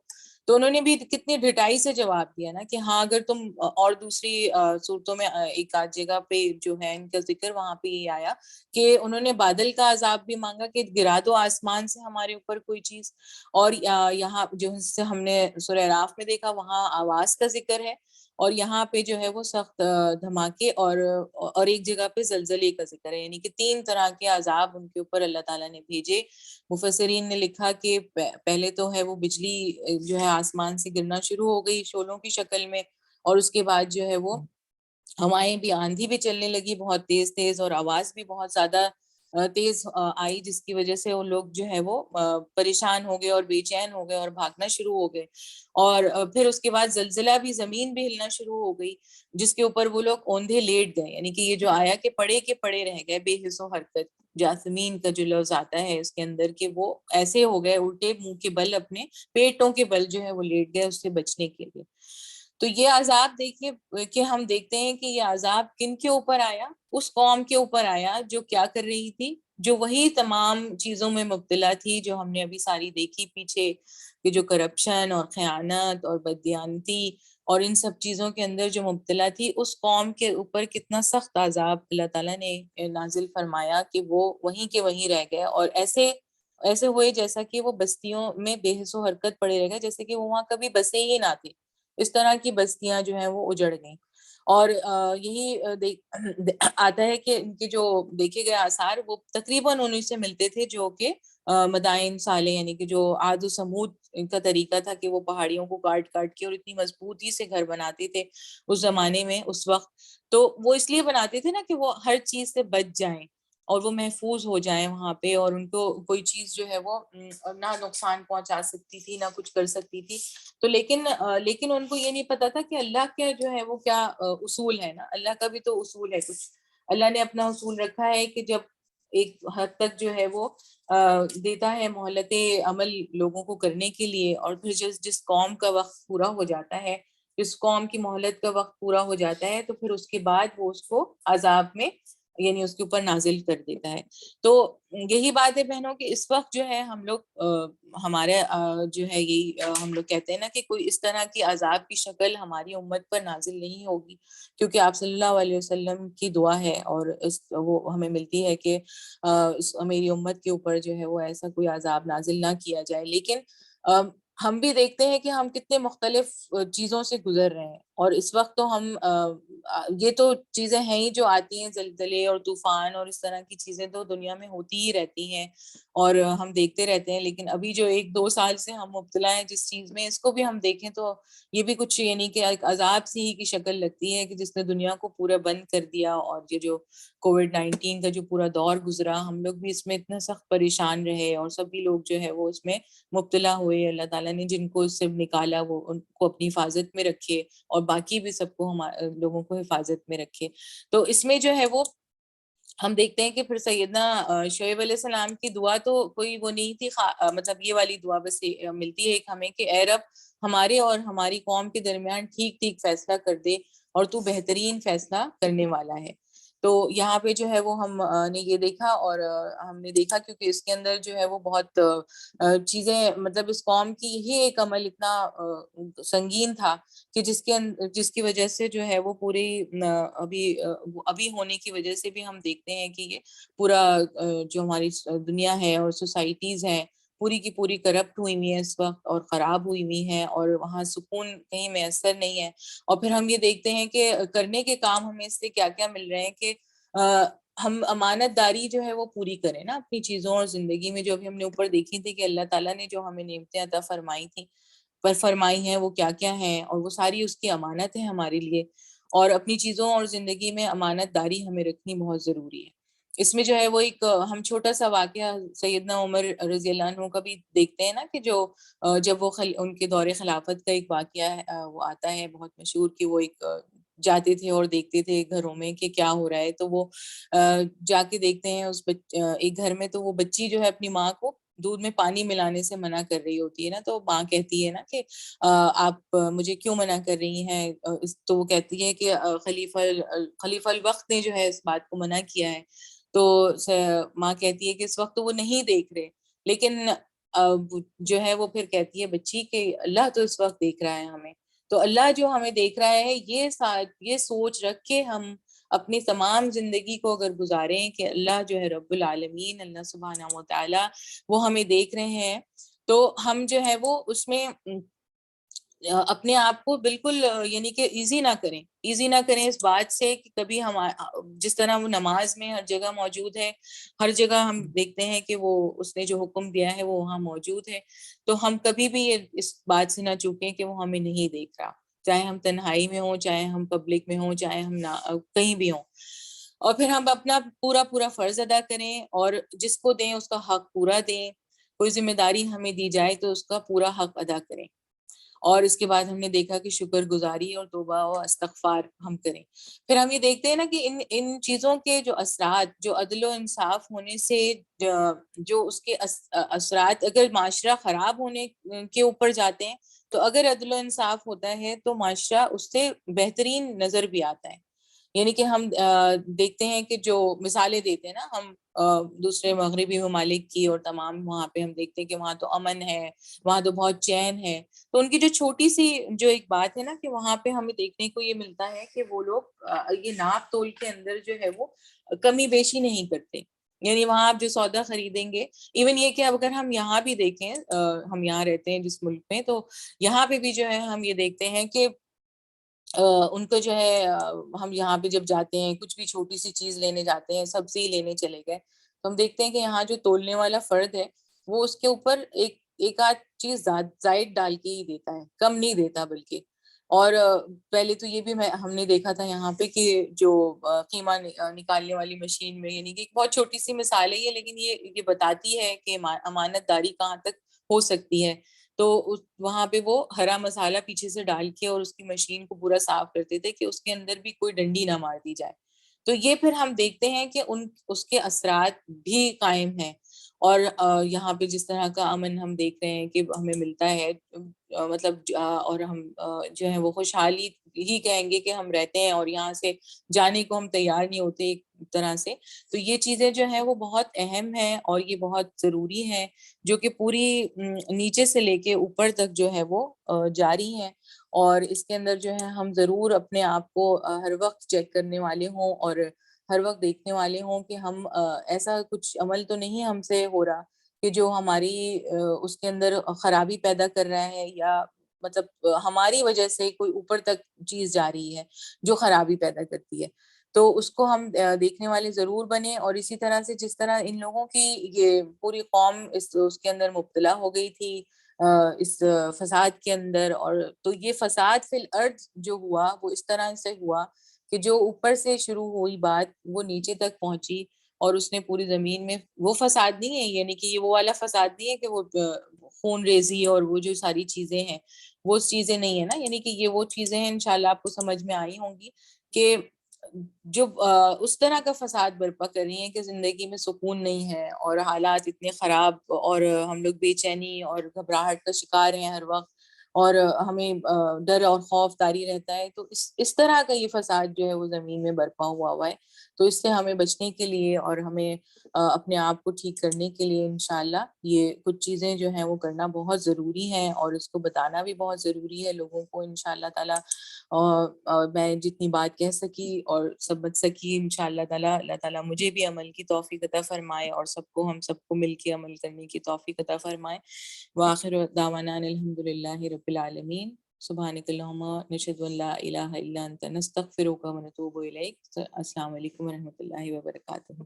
تو انہوں نے بھی کتنی ڈٹائی سے جواب دیا نا کہ ہاں اگر تم، اور دوسری صورتوں میں ایک آدھ جگہ پہ جو ہے ان کا ذکر وہاں پہ یہ آیا کہ انہوں نے بادل کا عذاب بھی مانگا کہ گرا دو آسمان سے ہمارے اوپر کوئی چیز، اور یہاں جو سے ہم نے سورہ اعراف میں دیکھا وہاں آواز کا ذکر ہے، اور یہاں پہ جو ہے وہ سخت دھماکے اور ایک جگہ پہ زلزلے کا ذکر ہے، یعنی کہ 3 طرح کے عذاب ان کے اوپر اللہ تعالیٰ نے بھیجے۔ مفسرین نے لکھا کہ پہلے تو ہے وہ بجلی جو ہے آسمان سے گرنا شروع ہو گئی شعلوں کی شکل میں، اور اس کے بعد جو ہے وہ ہوائیں بھی، آندھی بھی چلنے لگی بہت تیز تیز، اور آواز بھی بہت زیادہ تیز آئی، جس کی وجہ سے وہ لوگ جو ہے وہ پریشان ہو گئے اور بے چین ہو گئے اور بھاگنا شروع ہو گئے. اور پھر اس کے بعد زلزلہ بھی، زمین بھی ہلنا شروع ہو گئی، جس کے اوپر وہ لوگ اوندھے لیٹ گئے. یعنی کہ یہ جو آیا کہ پڑے رہ گئے بے حس و حرکت. جاسمین کا جو لفظ آتا ہے اس کے اندر کہ وہ ایسے ہو گئے الٹے منہ کے بل، اپنے پیٹوں کے بل جو ہے وہ لیٹ گئے اس سے بچنے کے لیے. تو یہ عذاب دیکھیے کہ ہم دیکھتے ہیں کہ یہ عذاب کن کے اوپر آیا؟ اس قوم کے اوپر آیا جو کیا کر رہی تھی، جو وہی تمام چیزوں میں مبتلا تھی جو ہم نے ابھی ساری دیکھی پیچھے، کہ جو کرپشن اور خیانت اور بددیانتی اور ان سب چیزوں کے اندر جو مبتلا تھی. اس قوم کے اوپر کتنا سخت عذاب اللہ تعالیٰ نے نازل فرمایا کہ وہ وہیں کے وہیں رہ گئے، اور ایسے ہوئے جیسا کہ وہ بستیوں میں بے حس و حرکت پڑے رہ گئے، جیسے کہ وہ وہاں کبھی بسے ہی نہ تھے. اس طرح کی بستیاں جو ہیں وہ اجڑ گئیں. اور یہی آتا ہے کہ ان کے جو دیکھے گئے آثار وہ تقریباً انہیں سے ملتے تھے جو کہ مدائن صالح، یعنی کہ جو عاد و سمود ان کا طریقہ تھا کہ وہ پہاڑیوں کو کاٹ کاٹ کے اور اتنی مضبوطی سے گھر بناتے تھے اس زمانے میں، اس وقت. تو وہ اس لیے بناتے تھے نا کہ وہ ہر چیز سے بچ جائیں اور وہ محفوظ ہو جائیں وہاں پہ، اور ان کو کوئی چیز جو ہے وہ نہ نقصان پہنچا سکتی تھی، نہ کچھ کر سکتی تھی. تو لیکن ان کو یہ نہیں پتا تھا کہ اللہ کا جو ہے وہ کیا اصول ہے نا. اللہ کا بھی تو اصول ہے کچھ. اللہ نے اپنا اصول رکھا ہے کہ جب ایک حد تک جو ہے وہ دیتا ہے مہلت عمل لوگوں کو کرنے کے لیے، اور پھر جس قوم کا وقت پورا ہو جاتا ہے، جس قوم کی مہلت کا وقت پورا ہو جاتا ہے، تو پھر اس کے بعد وہ اس کو عذاب میں، یعنی اس کے اوپر نازل کر دیتا ہے. تو یہی بات ہے بہنوں کہ اس وقت جو ہے ہم لوگ ہمارے جو ہے یہی ہم لوگ کہتے ہیں نا کہ کوئی اس طرح کی عذاب کی شکل ہماری امت پر نازل نہیں ہوگی، کیونکہ آپ صلی اللہ علیہ وسلم کی دعا ہے اور وہ ہمیں ملتی ہے کہ میری امت کے اوپر جو ہے وہ ایسا کوئی عذاب نازل نہ کیا جائے. لیکن ہم بھی دیکھتے ہیں کہ ہم کتنے مختلف چیزوں سے گزر رہے ہیں، اور اس وقت تو ہم یہ تو چیزیں ہیں ہی جو آتی ہیں، زلزلے اور طوفان اور اس طرح کی چیزیں تو دنیا میں ہوتی ہی رہتی ہیں اور ہم دیکھتے رہتے ہیں. لیکن ابھی جو 1-2 سال سے ہم مبتلا ہیں جس چیز میں، اس کو بھی ہم دیکھیں تو یہ بھی کچھ یعنی کہ ایک عذاب سی ہی کی شکل لگتی ہے کہ جس نے دنیا کو پورا بند کر دیا. اور یہ جو کووڈ-19 کا جو پورا دور گزرا، ہم لوگ بھی اس میں اتنا سخت پریشان رہے، اور سبھی لوگ جو ہے وہ اس میں مبتلا ہوئے. اللہ تعالیٰ نے جن کو اس سے نکالا وہ ان کو اپنی حفاظت میں رکھے، اور باقی بھی سب کو لوگوں کو حفاظت میں رکھے. تو اس میں جو ہے وہ ہم دیکھتے ہیں کہ پھر سیدنا شعیب علیہ السلام کی دعا تو کوئی وہ نہیں تھی، مطلب یہ والی دعا بس ملتی ہے ایک ہمیں کہ اے رب ہمارے اور ہماری قوم کے درمیان ٹھیک ٹھیک فیصلہ کر دے، اور تو بہترین فیصلہ کرنے والا ہے. تو یہاں پہ جو ہے وہ ہم نے یہ دیکھا، اور ہم نے دیکھا کیونکہ اس کے اندر جو ہے وہ بہت چیزیں، مطلب اس قوم کی یہ ایک عمل اتنا سنگین تھا کہ جس کی وجہ سے جو ہے وہ پوری ابھی ہونے کی وجہ سے بھی ہم دیکھتے ہیں کہ یہ پورا جو ہماری دنیا ہے اور سوسائٹیز ہیں پوری کی پوری کرپٹ ہوئی ہوئی ہیں اس وقت، اور خراب ہوئی ہوئی ہیں، اور وہاں سکون کہیں میسر نہیں ہے. اور پھر ہم یہ دیکھتے ہیں کہ کرنے کے کام ہمیں اس سے کیا کیا مل رہے ہیں کہ ہم امانت داری جو ہے وہ پوری کریں نا اپنی چیزوں اور زندگی میں. جو ابھی ہم نے اوپر دیکھی تھی کہ اللہ تعالیٰ نے جو ہمیں نعمتیں عطا فرمائی ہیں وہ کیا کیا ہیں، اور وہ ساری اس کی امانت ہے ہمارے لیے. اور اپنی چیزوں اور زندگی میں امانت داری ہمیں رکھنی بہت ضروری ہے. اس میں جو ہے وہ ایک ہم چھوٹا سا واقعہ سیدنا عمر رضی اللہ عنہ کا بھی دیکھتے ہیں نا کہ جو جب وہ ان کے دور خلافت کا ایک واقعہ ہے وہ آتا ہے بہت مشہور، کہ وہ ایک جاتے تھے اور دیکھتے تھے گھروں میں کہ کیا ہو رہا ہے. تو وہ جا کے دیکھتے ہیں ایک گھر میں، تو وہ بچی جو ہے اپنی ماں کو دودھ میں پانی ملانے سے منع کر رہی ہوتی ہے نا. تو ماں کہتی ہے نا کہ آپ مجھے کیوں منع کر رہی ہیں؟ تو وہ کہتی ہے کہ خلیفہ الوقت نے جو ہے اس بات کو منع کیا ہے. تو ماں کہتی ہے کہ اس وقت تو وہ نہیں دیکھ رہے، لیکن جو ہے وہ پھر کہتی ہے بچی کہ اللہ تو اس وقت دیکھ رہا ہے ہمیں. تو اللہ جو ہمیں دیکھ رہا ہے، یہ سوچ رکھ کے ہم اپنی تمام زندگی کو اگر گزاریں کہ اللہ جو ہے رب العالمین، اللہ سبحانہ و تعالی وہ ہمیں دیکھ رہے ہیں، تو ہم جو ہے وہ اس میں اپنے آپ کو بالکل یعنی کہ ایزی نہ کریں اس بات سے کہ کبھی ہم جس طرح وہ نماز میں ہر جگہ موجود ہے، ہر جگہ ہم دیکھتے ہیں کہ وہ اس نے جو حکم دیا ہے وہ وہاں موجود ہے. تو ہم کبھی بھی اس بات سے نہ چوکیں کہ وہ ہمیں نہیں دیکھ رہا، چاہے ہم تنہائی میں ہوں، چاہے ہم پبلک میں ہوں، چاہے ہم کہیں بھی ہوں. اور پھر ہم اپنا پورا فرض ادا کریں اور جس کو دیں اس کا حق پورا دیں. کوئی ذمہ داری ہمیں دی جائے تو اس کا پورا حق ادا کریں. اور اس کے بعد ہم نے دیکھا کہ شکر گزاری اور توبہ و استغفار ہم کریں. پھر ہم یہ دیکھتے ہیں نا کہ ان چیزوں کے جو اثرات، جو عدل و انصاف ہونے سے جو اس کے اثرات اگر معاشرہ خراب ہونے کے اوپر جاتے ہیں، تو اگر عدل و انصاف ہوتا ہے تو معاشرہ اس سے بہترین نظر بھی آتا ہے. یعنی کہ ہم دیکھتے ہیں کہ جو مثالیں دیتے ہیں نا ہم دوسرے مغربی ممالک کی، اور تمام وہاں پہ ہم دیکھتے ہیں کہ وہاں تو امن ہے، وہاں تو بہت چین ہے. تو ان کی جو چھوٹی سی جو ایک بات ہے نا کہ وہاں پہ ہمیں دیکھنے کو یہ ملتا ہے کہ وہ لوگ یہ ناپ تول کے اندر جو ہے وہ کمی بیشی نہیں کرتے. یعنی وہاں آپ جو سودا خریدیں گے، ایون یہ کہ اگر ہم یہاں بھی دیکھیں، ہم یہاں رہتے ہیں جس ملک میں، تو یہاں پہ بھی جو ہے ہم یہ دیکھتے ہیں کہ ان کو جو ہے ہم یہاں پہ جب جاتے ہیں کچھ بھی چھوٹی سی چیز لینے جاتے ہیں، سبزی لینے چلے گئے، تو ہم دیکھتے ہیں کہ یہاں جو تولنے والا فرد ہے وہ اس کے اوپر ایک آدھ چیز زائد ڈال کے ہی دیتا ہے، کم نہیں دیتا بلکہ. اور پہلے تو یہ بھی ہم نے دیکھا تھا یہاں پہ کہ جو قیمہ نکالنے والی مشین میں، یعنی کہ ایک بہت چھوٹی سی مثال ہے یہ، لیکن یہ بتاتی ہے کہ امانت داری کہاں تک ہو سکتی ہے. تو وہاں پہ وہ ہرا مسالہ پیچھے سے ڈال کے اور اس کی مشین کو پورا صاف کرتے تھے کہ اس کے اندر بھی کوئی ڈنڈی نہ مار دی جائے. تو یہ پھر ہم دیکھتے ہیں کہ اس کے اثرات بھی قائم ہیں. اور یہاں پہ جس طرح کا امن ہم دیکھ رہے ہیں کہ ہمیں ملتا ہے، مطلب اور ہم جو ہے وہ خوشحالی ہی کہیں گے کہ ہم رہتے ہیں، اور یہاں سے جانے کو ہم تیار نہیں ہوتے ایک طرح سے. تو یہ چیزیں جو ہیں وہ بہت اہم ہیں اور یہ بہت ضروری ہیں، جو کہ پوری نیچے سے لے کے اوپر تک جو ہے وہ جاری ہیں. اور اس کے اندر جو ہے ہم ضرور اپنے آپ کو ہر وقت چیک کرنے والے ہوں اور ہر وقت دیکھنے والے ہوں کہ ہم ایسا کچھ عمل تو نہیں ہم سے ہو رہا کہ جو ہماری اس کے اندر خرابی پیدا کر رہا ہے، یا مطلب ہماری وجہ سے کوئی اوپر تک چیز جا رہی ہے جو خرابی پیدا کرتی ہے. تو اس کو ہم دیکھنے والے ضرور بنے. اور اسی طرح سے جس طرح ان لوگوں کی یہ پوری قوم اس کے اندر مبتلا ہو گئی تھی اس فساد کے اندر، اور تو یہ فساد فی الارض جو ہوا وہ اس طرح سے ہوا کہ جو اوپر سے شروع ہوئی بات وہ نیچے تک پہنچی، اور اس نے پوری زمین میں وہ فساد نہیں ہے، یعنی کہ یہ وہ والا فساد نہیں ہے کہ وہ خون ریزی اور وہ جو ساری چیزیں ہیں وہ چیزیں نہیں ہے نا. یعنی کہ یہ وہ چیزیں ہیں انشاءاللہ آپ کو سمجھ میں آئی ہوں گی کہ جو اس طرح کا فساد برپا کر رہی ہیں کہ زندگی میں سکون نہیں ہے اور حالات اتنے خراب، اور ہم لوگ بے چینی اور گھبراہٹ کا شکار ہیں ہر وقت، اور ہمیں ڈر اور خوف طاری رہتا ہے. تو اس طرح کا یہ فساد جو ہے وہ زمین میں برپا ہوا ہے. تو اس سے ہمیں بچنے کے لیے اور ہمیں اپنے آپ کو ٹھیک کرنے کے لیے انشاءاللہ یہ کچھ چیزیں جو ہیں وہ کرنا بہت ضروری ہیں، اور اس کو بتانا بھی بہت ضروری ہے لوگوں کو انشاءاللہ تعالی. میں جتنی بات کہہ سکی اور سمجھ سکی انشاءاللہ تعالی، اللہ تعالیٰ مجھے بھی عمل کی توفیق عطا فرمائے اور ہم سب کو مل کے عمل کرنے کی توفیق عطا فرمائے. وآخر دعوانا الحمدللہ رب العالمین. سبحانک اللہم نشہد ان لا الہ الا انت نستغفرک ونتوب الیک. السلام علیکم ورحمۃ اللہ وبرکاتہ.